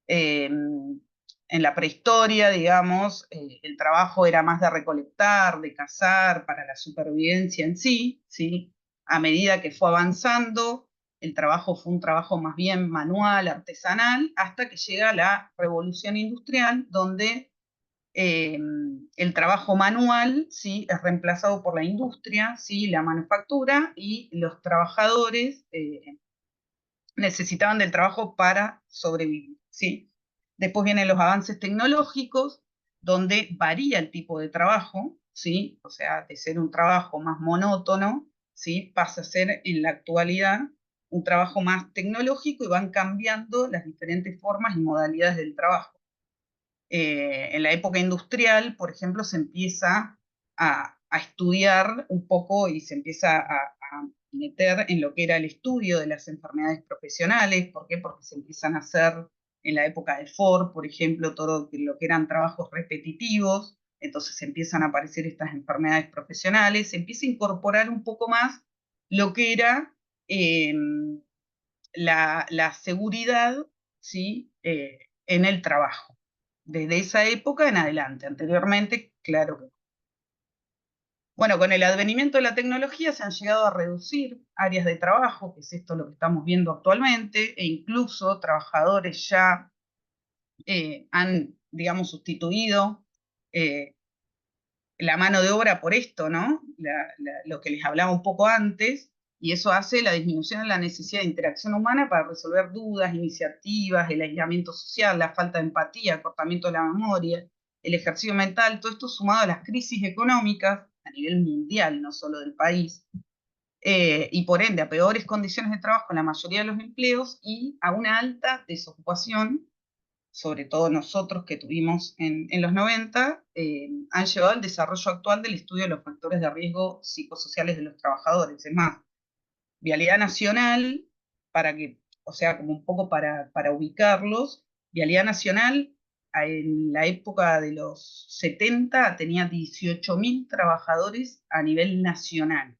En la prehistoria, digamos, el trabajo era más de recolectar, de cazar, para la supervivencia en sí, ¿sí? A medida que fue avanzando, el trabajo fue un trabajo más bien manual, artesanal, hasta que llega la revolución industrial, donde el trabajo manual, ¿sí? Es reemplazado por la industria, ¿sí? La manufactura, y los trabajadores necesitaban del trabajo para sobrevivir, ¿sí? Después vienen los avances tecnológicos, donde varía el tipo de trabajo, ¿sí? O sea, de ser un trabajo más monótono, ¿sí? Pasa a ser en la actualidad un trabajo más tecnológico, y van cambiando las diferentes formas y modalidades del trabajo. En la época industrial, por ejemplo, se empieza a estudiar un poco y se empieza a meter en lo que era el estudio de las enfermedades profesionales. ¿Por qué? Porque se empiezan a hacer en la época de Ford, por ejemplo, todo lo que eran trabajos repetitivos, entonces empiezan a aparecer estas enfermedades profesionales, se empieza a incorporar un poco más lo que era la seguridad, ¿sí? En el trabajo. Desde esa época en adelante. Anteriormente, claro que no. Bueno, con el advenimiento de la tecnología se han llegado a reducir áreas de trabajo, que es esto lo que estamos viendo actualmente, e incluso trabajadores ya han, digamos, sustituido la mano de obra por esto, ¿no? Lo que les hablaba un poco antes, y eso hace la disminución en la necesidad de interacción humana para resolver dudas, iniciativas, el aislamiento social, la falta de empatía, acortamiento de la memoria, el ejercicio mental, todo esto sumado a las crisis económicas a nivel mundial, no solo del país, y por ende a peores condiciones de trabajo en la mayoría de los empleos y a una alta desocupación, sobre todo nosotros que tuvimos en los 90, han llevado al desarrollo actual del estudio de los factores de riesgo psicosociales de los trabajadores. Es más, Vialidad Nacional, o sea, como un poco para ubicarlos, Vialidad Nacional en la época de los 70 tenía 18.000 trabajadores a nivel nacional.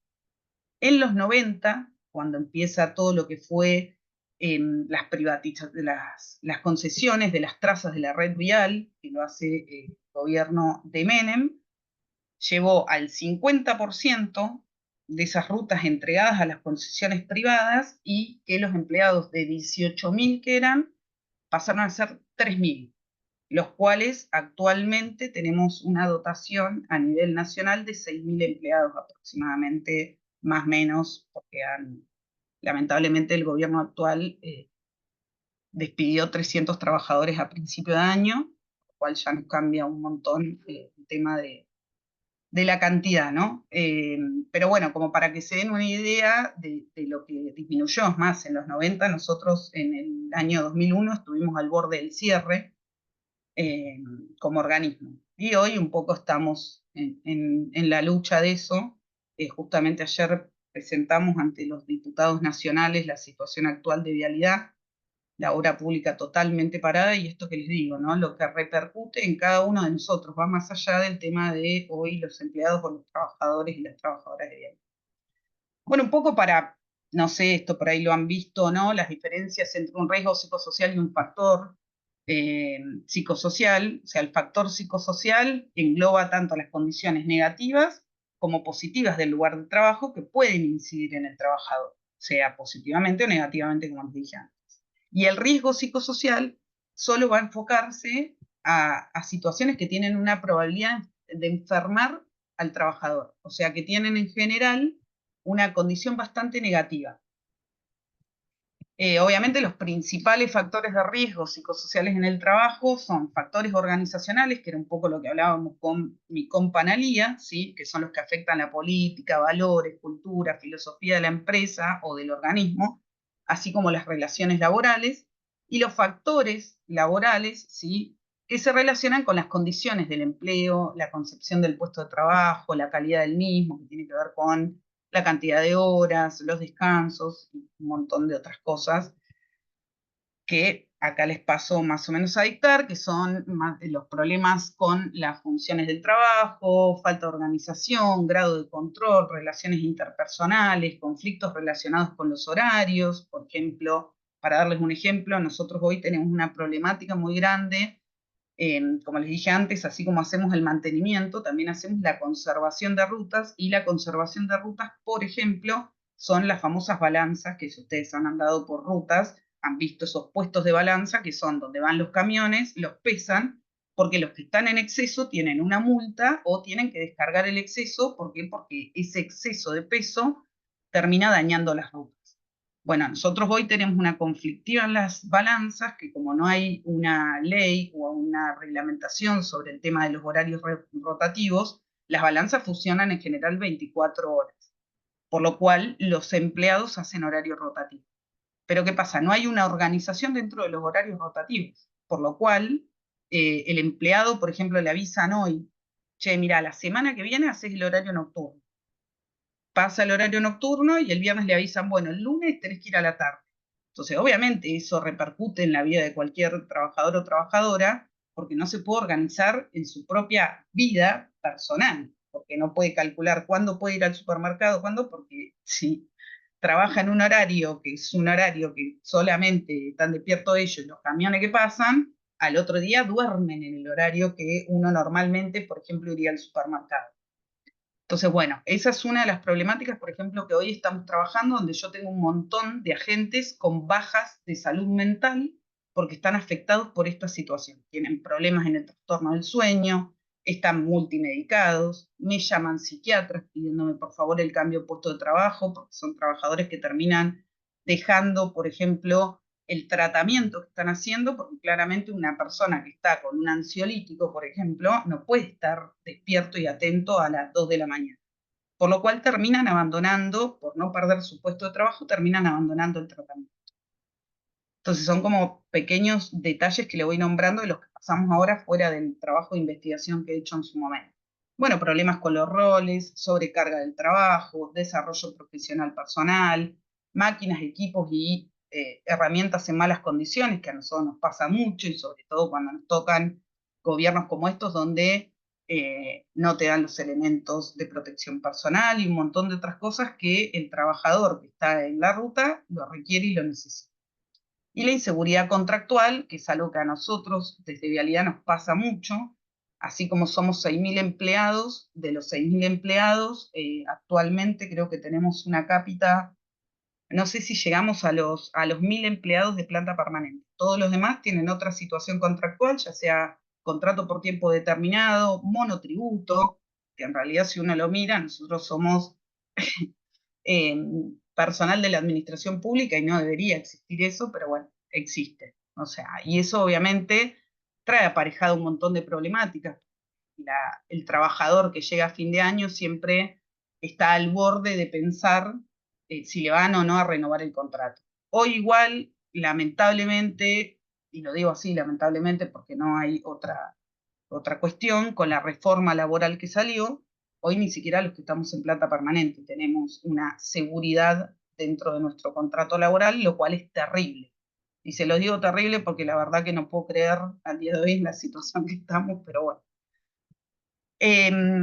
En los 90, cuando empieza todo lo que fue las concesiones de las trazas de la red vial, que lo hace el gobierno de Menem, llevó al 50% de esas rutas entregadas a las concesiones privadas, y que los empleados de 18.000 que eran, pasaron a ser 3.000, los cuales actualmente tenemos una dotación a nivel nacional de 6.000 empleados aproximadamente, más o menos, porque lamentablemente el gobierno actual despidió 300 trabajadores a principio de año, lo cual ya nos cambia un montón el tema de la cantidad, ¿no? Pero bueno, como para que se den una idea de lo que disminuyó. Más, en los 90 nosotros en el año 2001 estuvimos al borde del cierre como organismo. Y hoy un poco estamos en la lucha de eso. Justamente ayer presentamos ante los diputados nacionales la situación actual de vialidad, la obra pública totalmente parada, y esto que les digo, ¿no? Lo que repercute en cada uno de nosotros va más allá del tema de hoy los empleados o los trabajadores y las trabajadoras de vialidad. Bueno, un poco para, no sé, esto por ahí lo han visto, ¿no? Las diferencias entre un riesgo psicosocial y un factor psicosocial. O sea, el factor psicosocial engloba tanto las condiciones negativas como positivas del lugar de trabajo que pueden incidir en el trabajador, sea positivamente o negativamente, como les dije antes. Y el riesgo psicosocial solo va a enfocarse a situaciones que tienen una probabilidad de enfermar al trabajador, o sea, que tienen en general una condición bastante negativa. Obviamente los principales factores de riesgo psicosociales en el trabajo son factores organizacionales, que era un poco lo que hablábamos con mi compa Analía, ¿sí? Que son los que afectan la política, valores, cultura, filosofía de la empresa o del organismo, así como las relaciones laborales, y los factores laborales, ¿sí? Que se relacionan con las condiciones del empleo, la concepción del puesto de trabajo, la calidad del mismo, que tiene que ver con la cantidad de horas, los descansos y un montón de otras cosas que acá les paso más o menos a dictar, que son los problemas con las funciones del trabajo, falta de organización, grado de control, relaciones interpersonales, conflictos relacionados con los horarios, por ejemplo, para darles un ejemplo, nosotros hoy tenemos una problemática muy grande, como les dije antes, así como hacemos el mantenimiento, también hacemos la conservación de rutas, y la conservación de rutas, por ejemplo, son las famosas balanzas, que si ustedes han andado por rutas, han visto esos puestos de balanza, que son donde van los camiones, los pesan, porque los que están en exceso tienen una multa o tienen que descargar el exceso. ¿Por qué? Porque ese exceso de peso termina dañando las rutas. Bueno, nosotros hoy tenemos una conflictiva en las balanzas, que como no hay una ley o una reglamentación sobre el tema de los horarios rotativos, las balanzas funcionan en general 24 horas, por lo cual los empleados hacen horario rotativo. Pero ¿qué pasa? No hay una organización dentro de los horarios rotativos, por lo cual el empleado, por ejemplo, le avisan hoy, che, mira, la semana que viene haces el horario nocturno. Pasa el horario nocturno y el viernes le avisan, bueno, el lunes tenés que ir a la tarde. Entonces, obviamente, eso repercute en la vida de cualquier trabajador o trabajadora, porque no se puede organizar en su propia vida personal, porque no puede calcular cuándo puede ir al supermercado, cuándo, porque si trabaja en un horario que es un horario que solamente están despiertos ellos y los camiones que pasan, al otro día duermen en el horario que uno normalmente, por ejemplo, iría al supermercado. Entonces, bueno, esa es una de las problemáticas, por ejemplo, que hoy estamos trabajando, donde yo tengo un montón de agentes con bajas de salud mental porque están afectados por esta situación. Tienen problemas en el trastorno del sueño, están multimedicados, me llaman psiquiatras pidiéndome por favor el cambio de puesto de trabajo, porque son trabajadores que terminan dejando, por ejemplo, el tratamiento que están haciendo, porque claramente una persona que está con un ansiolítico, por ejemplo, no puede estar despierto y atento a las 2 de la mañana. Por lo cual terminan abandonando, por no perder su puesto de trabajo, terminan abandonando el tratamiento. Entonces son como pequeños detalles que le voy nombrando de los que pasamos ahora fuera del trabajo de investigación que he hecho en su momento. Bueno, problemas con los roles, sobrecarga del trabajo, desarrollo profesional personal, máquinas, equipos y herramientas en malas condiciones, que a nosotros nos pasa mucho, y sobre todo cuando nos tocan gobiernos como estos, donde no te dan los elementos de protección personal y un montón de otras cosas que el trabajador que está en la ruta lo requiere y lo necesita. Y la inseguridad contractual, que es algo que a nosotros desde Vialidad nos pasa mucho, así como somos 6.000 empleados, de los 6.000 empleados, actualmente creo que tenemos una cápita, no sé si llegamos a los 1.000 empleados de planta permanente. Todos los demás tienen otra situación contractual, ya sea contrato por tiempo determinado, monotributo, que en realidad si uno lo mira, nosotros somos personal de la administración pública y no debería existir eso, pero bueno, existe. O sea, y eso obviamente trae aparejado un montón de problemáticas. El trabajador que llega a fin de año siempre está al borde de pensar si le van o no a renovar el contrato. Hoy igual, lamentablemente, y lo digo así, lamentablemente porque no hay otra cuestión, con la reforma laboral que salió, hoy ni siquiera los que estamos en planta permanente tenemos una seguridad dentro de nuestro contrato laboral, lo cual es terrible. Y se lo digo terrible porque la verdad que no puedo creer al día de hoy en la situación que estamos, pero bueno.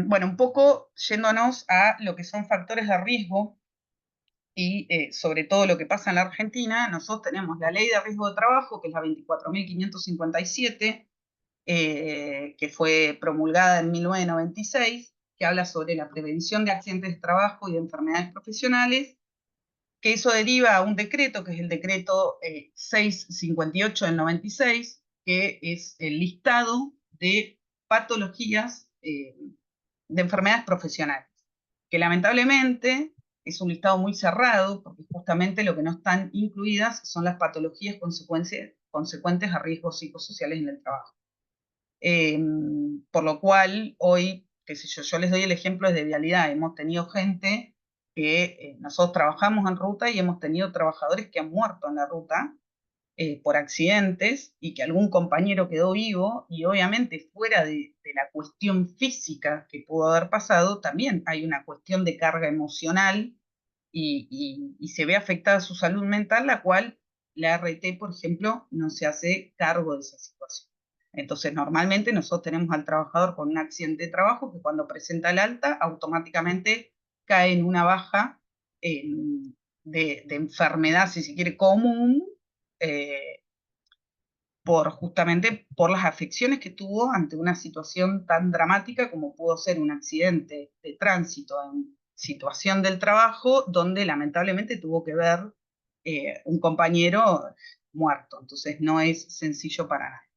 Bueno, un poco yéndonos a lo que son factores de riesgo y sobre todo lo que pasa en la Argentina, nosotros tenemos la Ley de Riesgo de Trabajo, que es la 24.557, que fue promulgada en 1996, que habla sobre la prevención de accidentes de trabajo y de enfermedades profesionales, que eso deriva a un decreto, que es el decreto 658 del 96, que es el listado de patologías de enfermedades profesionales, que lamentablemente es un listado muy cerrado, porque justamente lo que no están incluidas son las patologías consecuentes a riesgos psicosociales en el trabajo. Por lo cual, hoy, qué sé yo les doy el ejemplo desde Vialidad. Hemos tenido gente que nosotros trabajamos en ruta y hemos tenido trabajadores que han muerto en la ruta por accidentes y que algún compañero quedó vivo, y obviamente fuera de la cuestión física que pudo haber pasado, también hay una cuestión de carga emocional y se ve afectada su salud mental, la cual la ART, por ejemplo, no se hace cargo de esa situación. Entonces, normalmente nosotros tenemos al trabajador con un accidente de trabajo que cuando presenta el alta, automáticamente cae en una baja de enfermedad, si se quiere, común, justamente por las afecciones que tuvo ante una situación tan dramática como pudo ser un accidente de tránsito en situación del trabajo, donde lamentablemente tuvo que ver un compañero muerto. Entonces no es sencillo para nadie.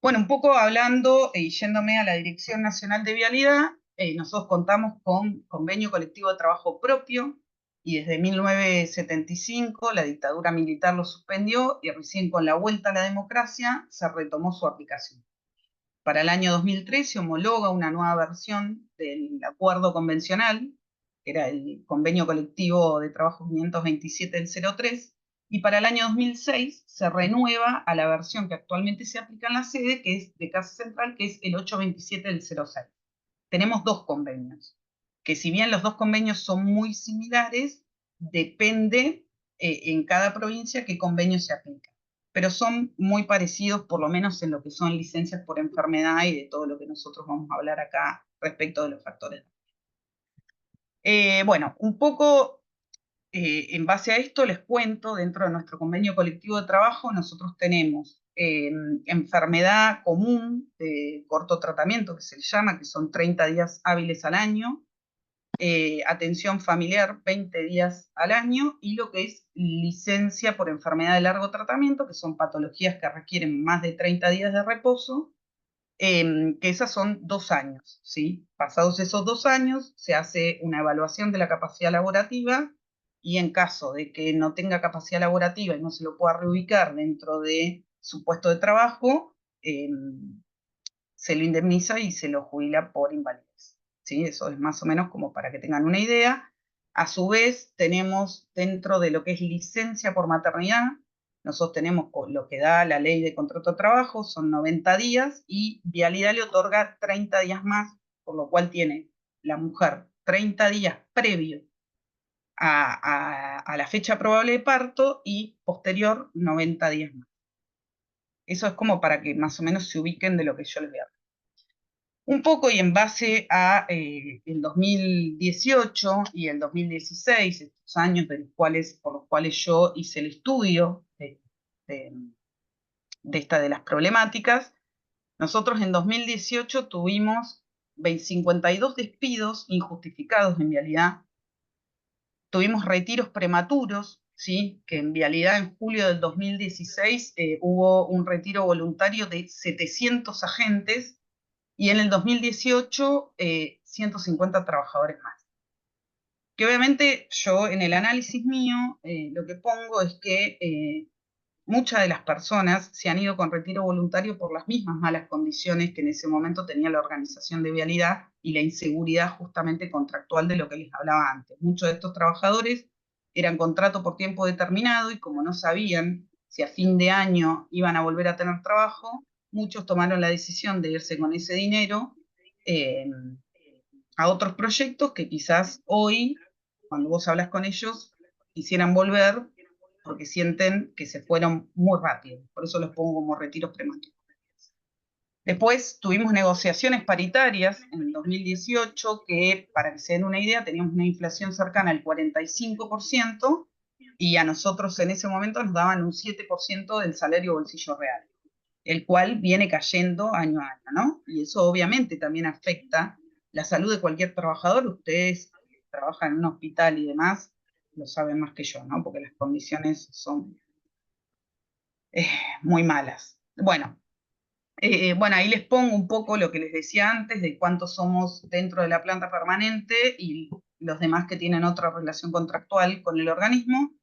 Bueno, un poco hablando y yéndome a la Dirección Nacional de Vialidad, nosotros contamos con convenio colectivo de trabajo propio, y desde 1975 la dictadura militar lo suspendió y recién con la vuelta a la democracia se retomó su aplicación. Para el año 2013 homologa una nueva versión del acuerdo convencional, que era el convenio colectivo de trabajo 527 del 03, y para el año 2006 se renueva a la versión que actualmente se aplica en la sede, que es de Casa Central, que es el 827 del 06. Tenemos dos convenios, que si bien los dos convenios son muy similares, depende en cada provincia qué convenio se aplica. Pero son muy parecidos, por lo menos en lo que son licencias por enfermedad y de todo lo que nosotros vamos a hablar acá respecto de los factores. Bueno, un poco en base a esto les cuento, dentro de nuestro convenio colectivo de trabajo, nosotros tenemos enfermedad común de corto tratamiento, que se le llama, que son 30 días hábiles al año, atención familiar 20 días al año, y lo que es licencia por enfermedad de largo tratamiento, que son patologías que requieren más de 30 días de reposo, que esas son 2 años, ¿sí? Pasados esos 2 años, se hace una evaluación de la capacidad laborativa, y en caso de que no tenga capacidad laborativa y no se lo pueda reubicar dentro de su puesto de trabajo, se lo indemniza y se lo jubila por invalidez, ¿sí? Eso es más o menos como para que tengan una idea. A su vez, tenemos dentro de lo que es licencia por maternidad, nosotros tenemos lo que da la ley de contrato de trabajo, son 90 días, y Vialidad le otorga 30 días más, por lo cual tiene la mujer 30 días previo a la fecha probable de parto y posterior 90 días más. Eso es como para que más o menos se ubiquen de lo que yo les voy a hablar. Un poco y en base a el 2018 y el 2016, estos años por los cuales yo hice el estudio de las problemáticas, nosotros en 2018 tuvimos 52 despidos injustificados en Vialidad, tuvimos retiros prematuros, ¿sí? Que en Vialidad en julio del 2016 hubo un retiro voluntario de 700 agentes, y en el 2018 150 trabajadores más. Que obviamente yo en el análisis mío lo que pongo es que muchas de las personas se han ido con retiro voluntario por las mismas malas condiciones que en ese momento tenía la organización de Vialidad y la inseguridad justamente contractual de lo que les hablaba antes. Muchos de estos trabajadores eran contrato por tiempo determinado, y como no sabían si a fin de año iban a volver a tener trabajo, muchos tomaron la decisión de irse con ese dinero a otros proyectos que quizás hoy, cuando vos hablas con ellos, quisieran volver porque sienten que se fueron muy rápido. Por eso los pongo como retiros prematuros. Después tuvimos negociaciones paritarias en 2018 que, para que se den una idea, teníamos una inflación cercana al 45%, y a nosotros en ese momento nos daban un 7% del salario bolsillo real, el cual viene cayendo año a año, ¿no? Y eso obviamente también afecta la salud de cualquier trabajador. Ustedes trabajan en un hospital y demás, lo saben más que yo, ¿no? Porque las condiciones son muy malas. Bueno, ahí les pongo un poco lo que les decía antes de cuántos somos dentro de la planta permanente y los demás que tienen otra relación contractual con el organismo.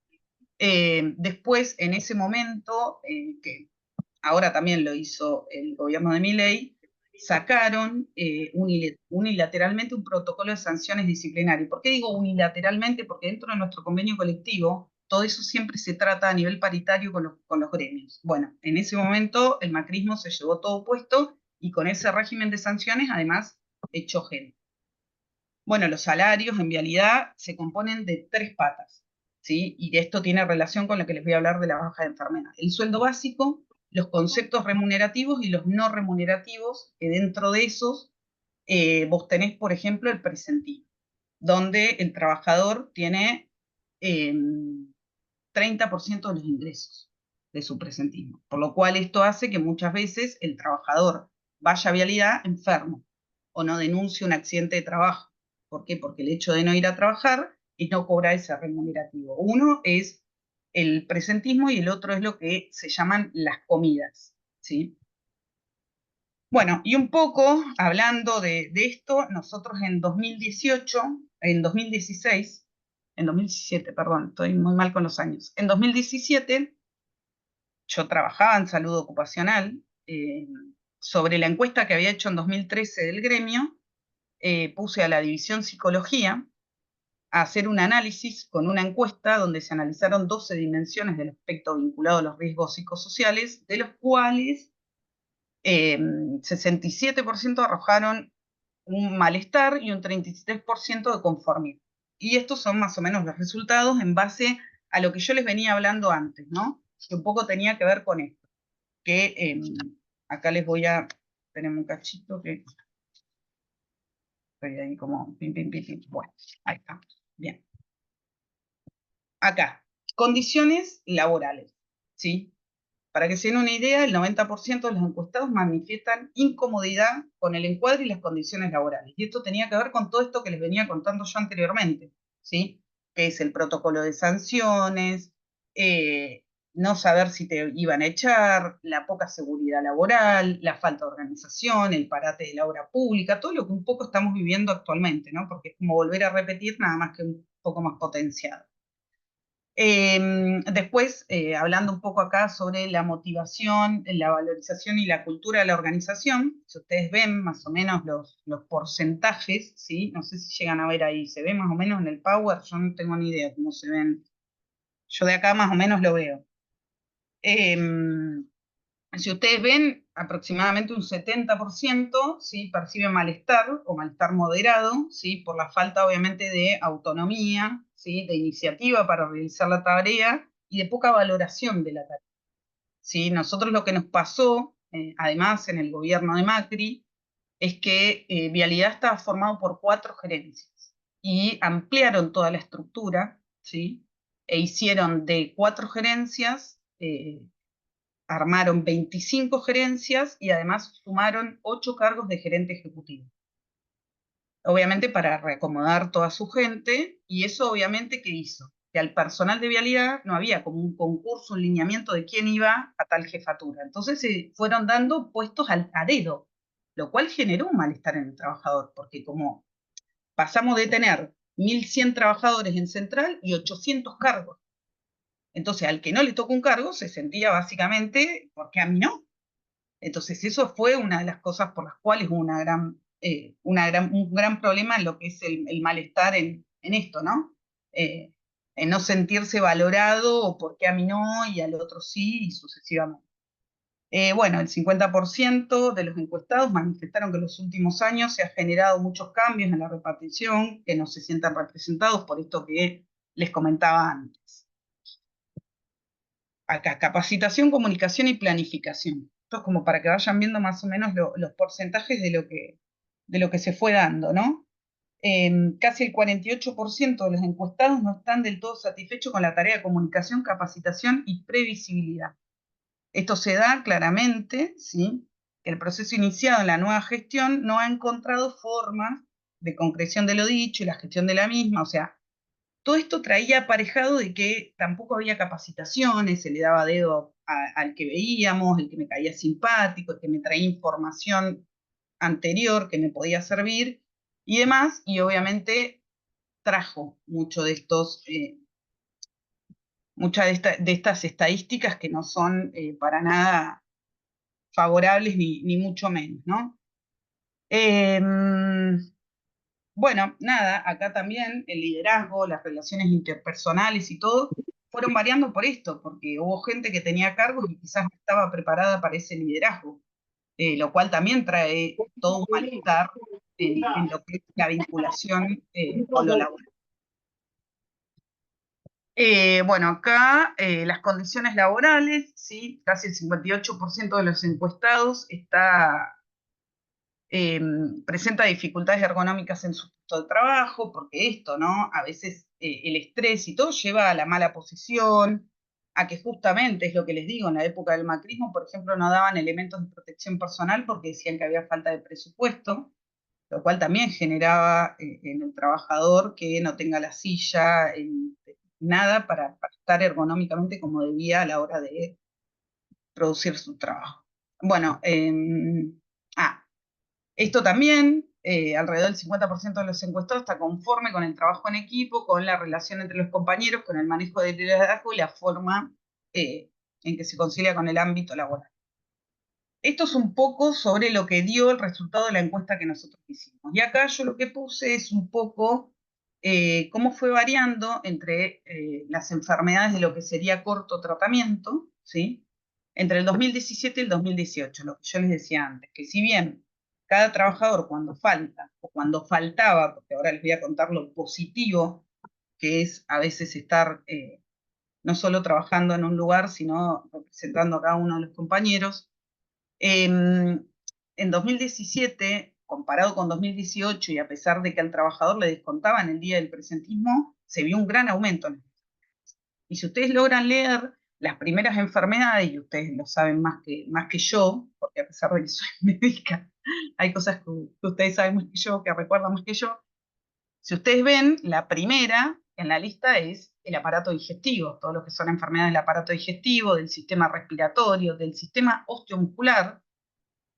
Después, en ese momento, que ahora también lo hizo el gobierno de Milei, sacaron unilateralmente un protocolo de sanciones disciplinarias. ¿Por qué digo unilateralmente? Porque dentro de nuestro convenio colectivo, todo eso siempre se trata a nivel paritario con los gremios. Bueno, en ese momento el macrismo se llevó todo puesto, y con ese régimen de sanciones además echó gente. Bueno, los salarios en Vialidad se componen de 3 patas, ¿sí? Y esto tiene relación con lo que les voy a hablar de la baja de enfermedad. El sueldo básico, los conceptos remunerativos y los no remunerativos, que dentro de esos vos tenés, por ejemplo, el presentino, donde el trabajador tiene 30% de los ingresos de su presentismo. Por lo cual esto hace que muchas veces el trabajador vaya a vialidad enfermo o no denuncie un accidente de trabajo. ¿Por qué? Porque el hecho de no ir a trabajar es no cobrar ese remunerativo. Uno es el presentismo y el otro es lo que se llaman las comidas, ¿sí? Bueno, y un poco hablando de esto, nosotros en 2018, en 2016, en 2017, perdón, estoy muy mal con los años. En 2017, yo trabajaba en salud ocupacional, sobre la encuesta que había hecho en 2013 del gremio, puse a la división psicología a hacer un análisis con una encuesta donde se analizaron 12 dimensiones del aspecto vinculado a los riesgos psicosociales, de los cuales 67% arrojaron un malestar y un 33% de conformidad. Y estos son más o menos los resultados en base a lo que yo les venía hablando antes, ¿no? Que un poco tenía que ver con esto. Que acá les voy a... Tenemos un cachito que... Estoy ahí como... Pim, pim, pim, pim. Bueno, ahí está. Bien. Acá, condiciones laborales, ¿sí? Para que se den una idea, el 90% de los encuestados manifiestan incomodidad con el encuadre y las condiciones laborales. Y esto tenía que ver con todo esto que les venía contando yo anteriormente, ¿sí? Que es el protocolo de sanciones, no saber si te iban a echar, la poca seguridad laboral, la falta de organización, el parate de la obra pública, todo lo que un poco estamos viviendo actualmente, ¿no? Porque es como volver a repetir, nada más que un poco más potenciado. Después, hablando un poco acá sobre la motivación, la valorización y la cultura de la organización, si ustedes ven más o menos los porcentajes, ¿sí? No sé si llegan a ver ahí, se ve más o menos en el Power, yo no tengo ni idea cómo se ven. Yo de acá más o menos lo veo. Si ustedes ven, aproximadamente un 70%, ¿sí? Perciben malestar o malestar moderado, ¿sí? Por la falta obviamente de autonomía, ¿sí? De iniciativa para realizar la tarea y de poca valoración de la tarea, ¿sí? Nosotros lo que nos pasó, además en el gobierno de Macri, es que Vialidad estaba formado por 4 gerencias y ampliaron toda la estructura, ¿sí? E hicieron de 4 gerencias... armaron 25 gerencias y además sumaron 8 cargos de gerente ejecutivo. Obviamente para reacomodar toda su gente, y eso obviamente ¿qué hizo? Que al personal de vialidad no había como un concurso, un lineamiento de quién iba a tal jefatura. Entonces se fueron dando puestos a dedo, lo cual generó un malestar en el trabajador, porque como pasamos de tener 1.100 trabajadores en central y 800 cargos. Entonces, al que no le tocó un cargo se sentía básicamente, ¿por qué a mí no? Entonces, eso fue una de las cosas por las cuales hubo un gran problema en lo que es el malestar en esto, ¿no? En no sentirse valorado, o por qué a mí no, y al otro sí, y sucesivamente. Bueno, el 50% de los encuestados manifestaron que en los últimos años se han generado muchos cambios en la repartición, que no se sientan representados por esto que les comentaba antes. Acá, capacitación, comunicación y planificación. Esto es como para que vayan viendo más o menos los porcentajes de lo que se fue dando, ¿no? Casi el 48% de los encuestados no están del todo satisfechos con la tarea de comunicación, capacitación y previsibilidad. Esto se da claramente, ¿sí? Que el proceso iniciado en la nueva gestión no ha encontrado formas de concreción de lo dicho y la gestión de la misma, o sea, todo esto traía aparejado de que tampoco había capacitaciones, se le daba dedo al que veíamos, el que me caía simpático, el que me traía información anterior que me podía servir y demás, y obviamente trajo mucho de estos, muchas de estas estadísticas que no son para nada favorables ni mucho menos, ¿no? Bueno, nada, acá también el liderazgo, las relaciones interpersonales y todo fueron variando por esto, porque hubo gente que tenía cargos y quizás no estaba preparada para ese liderazgo, lo cual también trae todo un malestar en lo que es la vinculación con lo laboral. Bueno, acá las condiciones laborales, ¿sí? Casi el 58% de los encuestados está presenta dificultades ergonómicas en su puesto de trabajo, porque esto, ¿no? A veces el estrés y todo lleva a la mala posición, a que justamente, es lo que les digo, en la época del macrismo, por ejemplo, no daban elementos de protección personal porque decían que había falta de presupuesto, lo cual también generaba en el trabajador que no tenga la silla, nada para estar ergonómicamente como debía a la hora de producir su trabajo. Bueno, esto también, alrededor del 50% de los encuestados está conforme con el trabajo en equipo, con la relación entre los compañeros, con el manejo del liderazgo y la forma en que se concilia con el ámbito laboral. Esto es un poco sobre lo que dio el resultado de la encuesta que nosotros hicimos. Y acá yo lo que puse es un poco cómo fue variando entre las enfermedades de lo que sería corto tratamiento, ¿sí? Entre el 2017 y el 2018, lo que yo les decía antes, que si bien cada trabajador cuando falta o cuando faltaba, porque ahora les voy a contar lo positivo que es a veces estar no solo trabajando en un lugar, sino representando a cada uno de los compañeros, en 2017, comparado con 2018, y a pesar de que al trabajador le descontaban el día del presentismo, se vio un gran aumento. Y si ustedes logran leer las primeras enfermedades, y ustedes lo saben más que yo, porque a pesar de que soy médica, hay cosas que ustedes saben más que yo, que recuerdan más que yo. Si ustedes ven, la primera en la lista es el aparato digestivo, todo lo que son enfermedades del aparato digestivo, del sistema respiratorio, del sistema osteomuscular,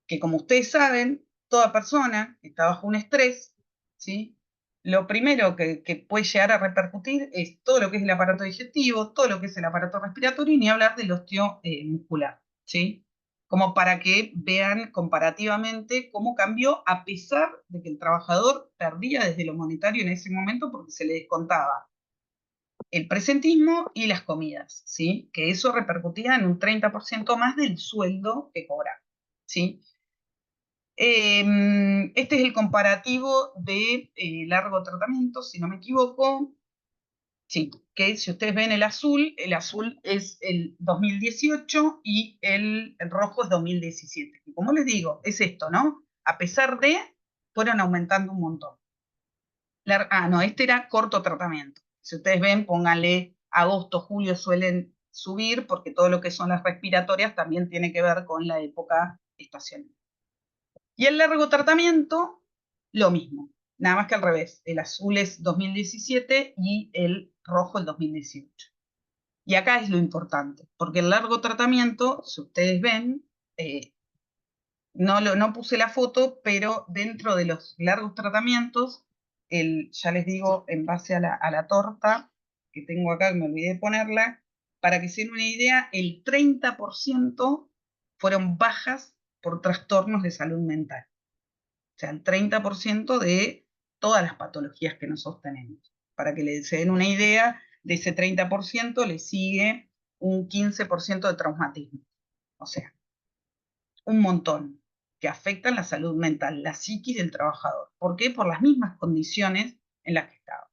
que como ustedes saben, toda persona que está bajo un estrés, ¿sí? Lo primero que puede llegar a repercutir es todo lo que es el aparato digestivo, todo lo que es el aparato respiratorio, y ni hablar del osteomuscular, ¿sí? Como para que vean comparativamente cómo cambió, a pesar de que el trabajador perdía desde lo monetario en ese momento porque se le descontaba el presentismo y las comidas, ¿sí? Que eso repercutía en un 30% más del sueldo que cobraba, ¿sí? Este es el comparativo de largo tratamiento, si no me equivoco. Sí, que si ustedes ven el azul es el 2018 y el rojo es 2017. Y como les digo, es esto, ¿no? A pesar de, fueron aumentando un montón. No, este era corto tratamiento. Si ustedes ven, pónganle agosto, julio suelen subir porque todo lo que son las respiratorias también tiene que ver con la época estacional. Y el largo tratamiento, lo mismo, nada más que al revés. El azul es 2017 y el rojo el 2018. Y acá es lo importante, porque el largo tratamiento, si ustedes ven, no puse la foto, pero dentro de los largos tratamientos, ya les digo, en base a la torta que tengo acá, que me olvidé de ponerla, para que se den una idea, el 30% fueron bajas por trastornos de salud mental. O sea, el 30% de todas las patologías que nosotros tenemos. Para que se den una idea, de ese 30% le sigue un 15% de traumatismo. O sea, un montón que afectan la salud mental, la psiquis del trabajador. ¿Por qué? Por las mismas condiciones en las que estaba.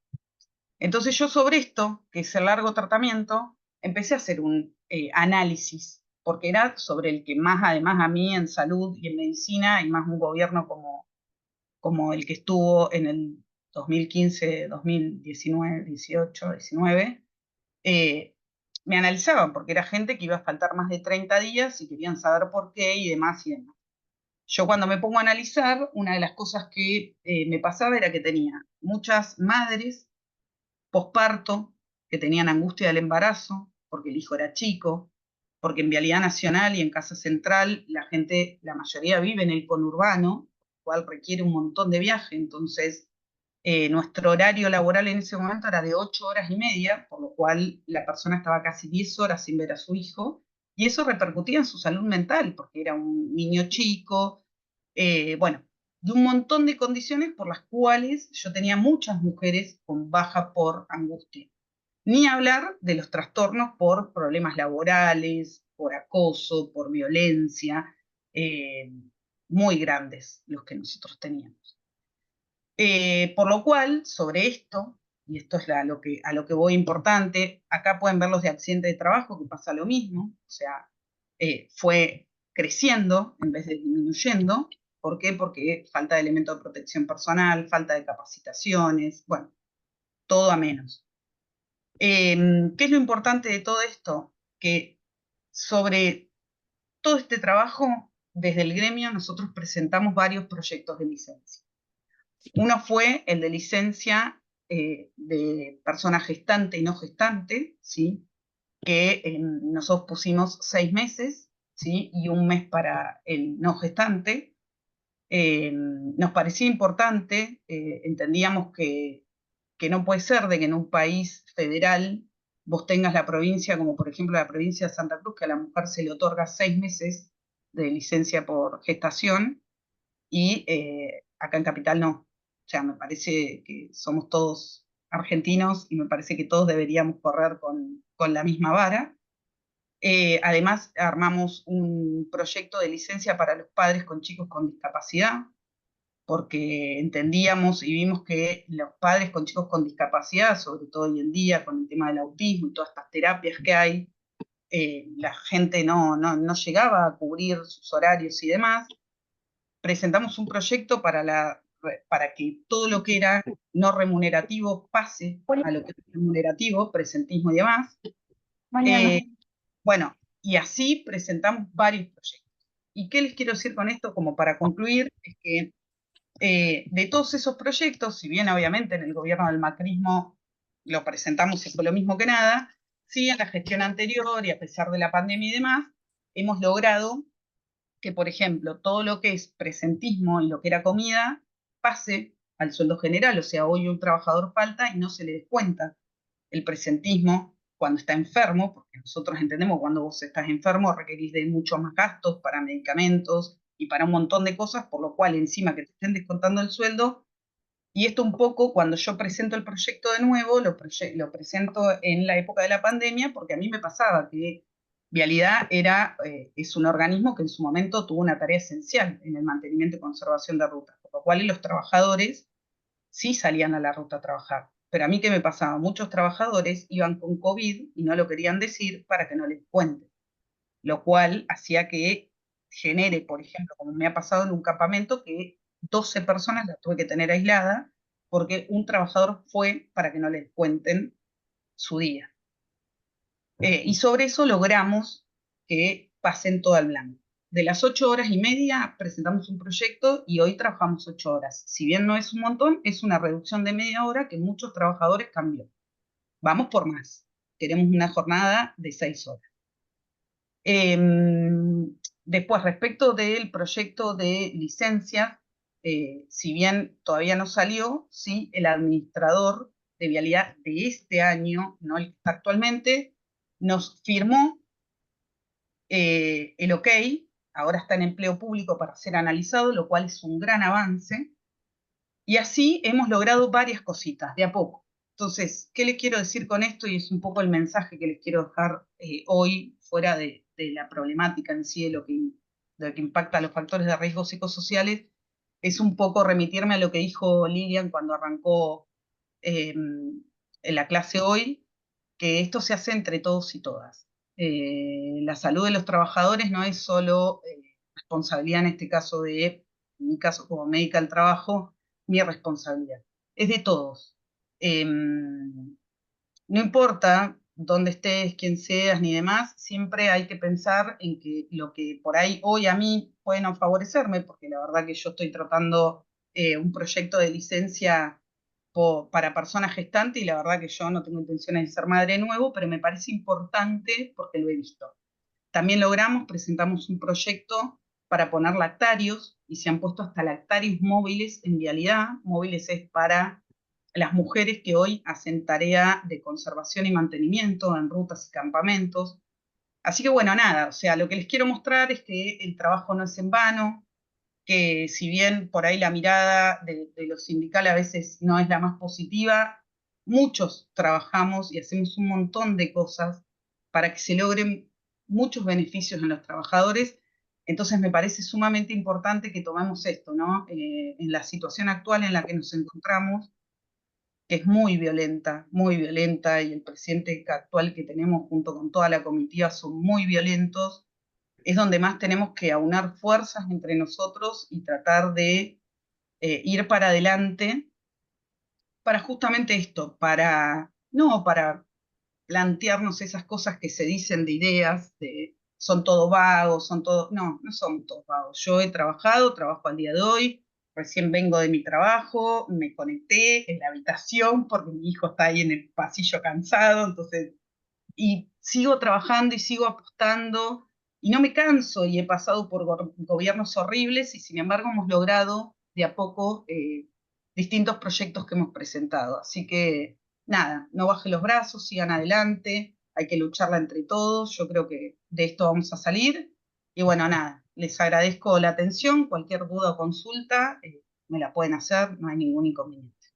Entonces yo sobre esto, que es el largo tratamiento, empecé a hacer un análisis, porque era sobre el que más, además a mí en salud y en medicina, y más un gobierno como el que estuvo en el 2015, 2019, 18, 19, me analizaban, porque era gente que iba a faltar más de 30 días y querían saber por qué y demás y demás. Yo cuando me pongo a analizar, una de las cosas que me pasaba era que tenía muchas madres posparto que tenían angustia del embarazo, porque el hijo era chico, porque en Vialidad Nacional y en Casa Central la mayoría vive en el conurbano, lo cual requiere un montón de viaje, entonces nuestro horario laboral en ese momento era de 8 horas y media, por lo cual la persona estaba casi 10 horas sin ver a su hijo, y eso repercutía en su salud mental, porque era un niño chico, bueno, de un montón de condiciones por las cuales yo tenía muchas mujeres con baja por angustia. Ni hablar de los trastornos por problemas laborales, por acoso, por violencia, muy grandes los que nosotros teníamos. Por lo cual, sobre esto, y esto es a lo que voy importante, acá pueden ver los de accidente de trabajo, que pasa lo mismo, o sea, fue creciendo en vez de disminuyendo. ¿Por qué? Porque falta de elementos de protección personal, falta de capacitaciones, bueno, todo a menos. ¿Qué es lo importante de todo esto? Que sobre todo este trabajo, desde el gremio, nosotros presentamos varios proyectos de licencia. Uno fue el de licencia de persona gestante y no gestante, ¿sí? Que nosotros pusimos 6 meses, ¿sí? Y 1 mes para el no gestante. Nos parecía importante, entendíamos que no puede ser de que en un país federal vos tengas la provincia, como por ejemplo la provincia de Santa Cruz, que a la mujer se le otorga 6 meses de licencia por gestación, y acá en Capital no. O sea, me parece que somos todos argentinos y me parece que todos deberíamos correr con la misma vara. Además, armamos un proyecto de licencia para los padres con chicos con discapacidad, porque entendíamos y vimos que los padres con chicos con discapacidad, sobre todo hoy en día con el tema del autismo y todas estas terapias que hay, la gente no llegaba a cubrir sus horarios y demás. Presentamos un proyecto para que todo lo que era no remunerativo pase a lo que es remunerativo, presentismo y demás. Bueno, y así presentamos varios proyectos. ¿Y qué les quiero decir con esto? Como para concluir, es que de todos esos proyectos, si bien obviamente en el gobierno del macrismo lo presentamos y fue lo mismo que nada, sí en la gestión anterior y a pesar de la pandemia y demás, hemos logrado que, por ejemplo, todo lo que es presentismo y lo que era comida pase al sueldo general. O sea, hoy un trabajador falta y no se le descuenta el presentismo cuando está enfermo, porque nosotros entendemos que cuando vos estás enfermo requerís de muchos más gastos para medicamentos y para un montón de cosas, por lo cual encima que te estén descontando el sueldo. Y esto un poco, cuando yo presento el proyecto de nuevo, lo presento en la época de la pandemia, porque a mí me pasaba que Vialidad es un organismo que en su momento tuvo una tarea esencial en el mantenimiento y conservación de rutas, por lo cual los trabajadores sí salían a la ruta a trabajar. Pero a mí, ¿qué me pasaba? Muchos trabajadores iban con COVID y no lo querían decir para que no les cuenten, lo cual hacía que genere, por ejemplo, como me ha pasado en un campamento, que 12 personas las tuve que tener aisladas porque un trabajador fue para que no les cuenten su día. Y sobre eso logramos que pasen todo al blanco. De las 8 horas y media presentamos un proyecto y hoy trabajamos 8 horas. Si bien no es un montón, es una reducción de media hora que muchos trabajadores cambió. Vamos por más. Queremos una jornada de 6 horas. Después, respecto del proyecto de licencia, si bien todavía no salió, sí, el administrador de Vialidad de este año, no el que está actualmente, nos firmó el ok, ahora está en empleo público para ser analizado, lo cual es un gran avance, y así hemos logrado varias cositas, de a poco. Entonces, ¿qué les quiero decir con esto? Y es un poco el mensaje que les quiero dejar hoy, fuera de la problemática en sí, de lo que impacta a los factores de riesgo psicosociales, es un poco remitirme a lo que dijo Lilian cuando arrancó en la clase hoy, que esto se hace entre todos y todas. La salud de los trabajadores no es solo responsabilidad, en este caso en mi caso como médica del trabajo, mi responsabilidad. Es de todos. No importa dónde estés, quién seas, ni demás, siempre hay que pensar en que lo que por ahí hoy a mí puede no favorecerme, porque la verdad que yo estoy tratando un proyecto de licencia para personas gestantes y la verdad que yo no tengo intenciones de ser madre de nuevo, pero me parece importante porque lo he visto. También presentamos un proyecto para poner lactarios y se han puesto hasta lactarios móviles en Vialidad. Móviles es para las mujeres que hoy hacen tarea de conservación y mantenimiento en rutas y campamentos. Así que bueno, nada, o sea, lo que les quiero mostrar es que el trabajo no es en vano, que si bien por ahí la mirada de lo sindical a veces no es la más positiva, muchos trabajamos y hacemos un montón de cosas para que se logren muchos beneficios en los trabajadores. Entonces me parece sumamente importante que tomemos esto, ¿no? En la situación actual en la que nos encontramos, que es muy violenta, y el presidente actual que tenemos junto con toda la comitiva son muy violentos. es donde más tenemos que aunar fuerzas entre nosotros y tratar de ir para adelante para justamente esto, no para plantearnos esas cosas que se dicen de ideas, de son todos vagos, no somos todos vagos. Yo he trabajado, trabajo al día de hoy, recién vengo de mi trabajo, me conecté en la habitación porque mi hijo está ahí en el pasillo cansado, entonces, y sigo trabajando y sigo apostando y no me canso y he pasado por gobiernos horribles y sin embargo hemos logrado de a poco distintos proyectos que hemos presentado. Así que nada, no bajen los brazos, sigan adelante, hay que lucharla entre todos, yo creo que de esto vamos a salir. Y bueno, nada, les agradezco la atención, cualquier duda o consulta me la pueden hacer, no hay ningún inconveniente.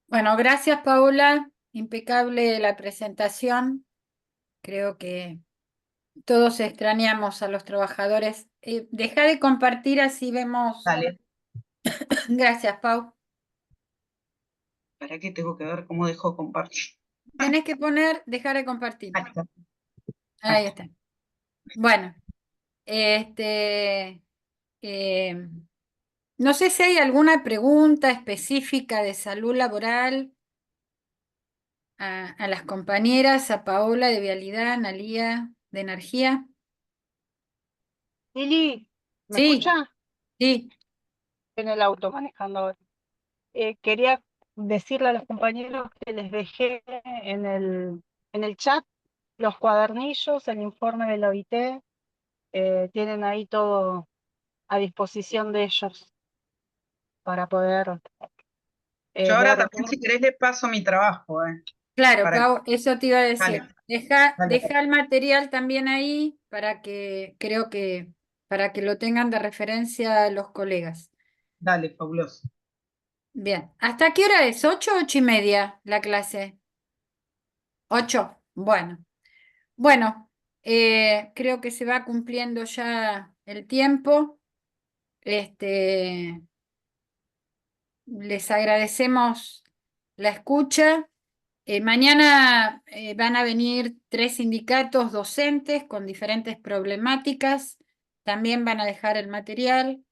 Bueno, gracias Paula, impecable la presentación. Creo que todos extrañamos a los trabajadores. Deja de compartir así vemos. Dale, Gracias, Pau. ¿para qué tengo que ver cómo dejo compartir? Tenés que poner dejar de compartir. Ahí está. Ahí está. Bueno, no sé si hay alguna pregunta específica de salud laboral a las compañeras, a Paola de Vialidad, Analía de Energía. Lili, ¿me Sí, escucha? sí. En el auto manejando ahora. Quería decirle a los compañeros que les dejé en el chat los cuadernillos, el informe de la OIT, tienen ahí todo a disposición de ellos para poder Yo ahora ver. también, si querés, le paso mi trabajo. Claro, Para Pau, eso te iba a decir. Dale, Deja dale. el material también ahí para que, creo que, para que lo tengan de referencia los colegas. Dale, fabuloso. Bien, ¿hasta qué hora es? ¿8 o 8:30 la clase? 8, bueno. Bueno, creo que se va cumpliendo ya el tiempo. Les agradecemos la escucha. Mañana van a venir 3 sindicatos docentes con diferentes problemáticas. También van a dejar el material.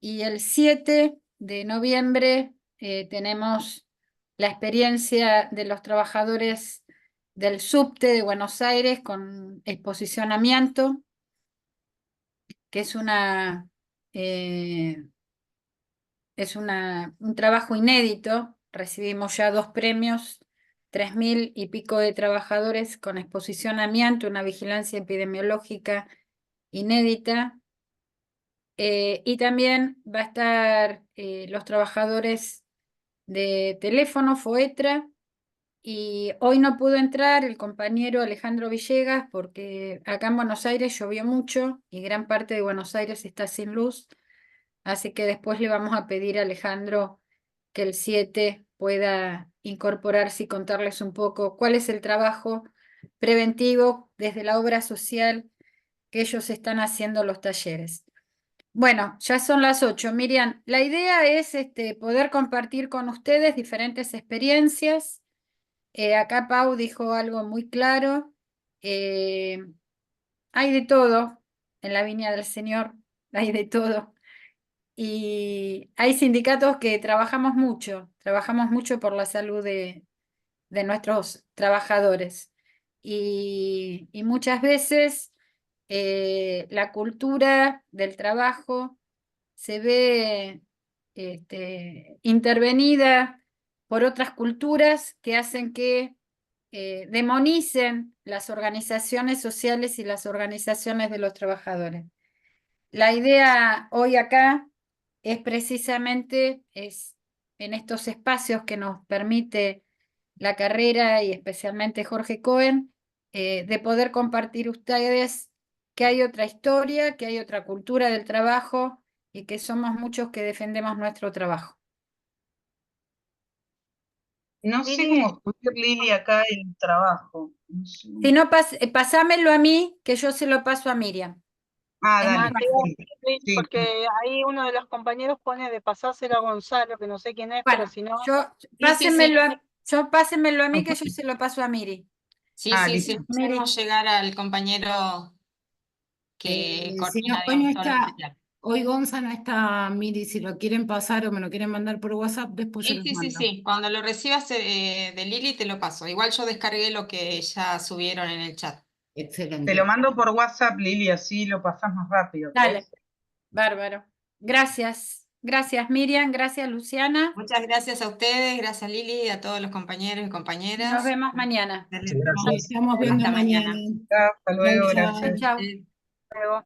Y el 7 de noviembre tenemos la experiencia de los trabajadores del subte de Buenos Aires con exposicionamiento, que es un trabajo inédito. Recibimos ya 2 premios, 3.000 y pico de trabajadores con exposición a amianto, una vigilancia epidemiológica inédita. Y también va a estar los trabajadores de teléfono, FOETRA, y hoy no pudo entrar el compañero Alejandro Villegas porque acá en Buenos Aires llovió mucho y gran parte de Buenos Aires está sin luz, así que después le vamos a pedir a Alejandro que el 7 pueda incorporarse y contarles un poco cuál es el trabajo preventivo desde la obra social que ellos están haciendo los talleres. Bueno, ya son las 8. Miriam, la idea es poder compartir con ustedes diferentes experiencias. Acá Pau dijo algo muy claro. Hay de todo en la Viña del Señor, hay de todo. Y hay sindicatos que trabajamos mucho por la salud de nuestros trabajadores. Y muchas veces la cultura del trabajo se ve intervenida por otras culturas que hacen que demonicen las organizaciones sociales y las organizaciones de los trabajadores. La idea hoy acá es precisamente en estos espacios que nos permite la carrera y especialmente Jorge Cohen, de poder compartir ustedes que hay otra historia, que hay otra cultura del trabajo y que somos muchos que defendemos nuestro trabajo. No sé Lili, cómo subir, Lili, acá el trabajo. No sé. Si no, pasámelo a mí, que yo se lo paso a Miriam. Ah, Es más dale. te iba a fácil. decir, Lili, Sí, porque ahí uno de los compañeros pone de pasárselo a Gonzalo, que no sé quién es, pero Bueno, si no, pásenmelo a mí, que yo se lo paso a Miri. Sí, Ah, sí, sí, listo. Miri, hacemos llegar al compañero Sí, coordina, hoy no digamos, todo lo está, digital. hoy Gonza no está, Miri, si lo quieren pasar o me lo quieren mandar por WhatsApp, después se Sí, los sí, sí, mando. sí. Cuando lo recibas de Lili te lo paso. Igual yo descargué lo que ya subieron en el chat. Te lo Excelente. mando por WhatsApp, Lili, así lo pasás más rápido. Dale, bárbaro. Gracias. Gracias, Miriam. Gracias, Luciana. Muchas gracias a ustedes, gracias Lili, a todos los compañeros y compañeras. Nos vemos mañana. Excelente. Nos estamos viendo Hasta mañana. mañana. Hasta luego, Chau, chau. gracias. Chau. Sí. Luego.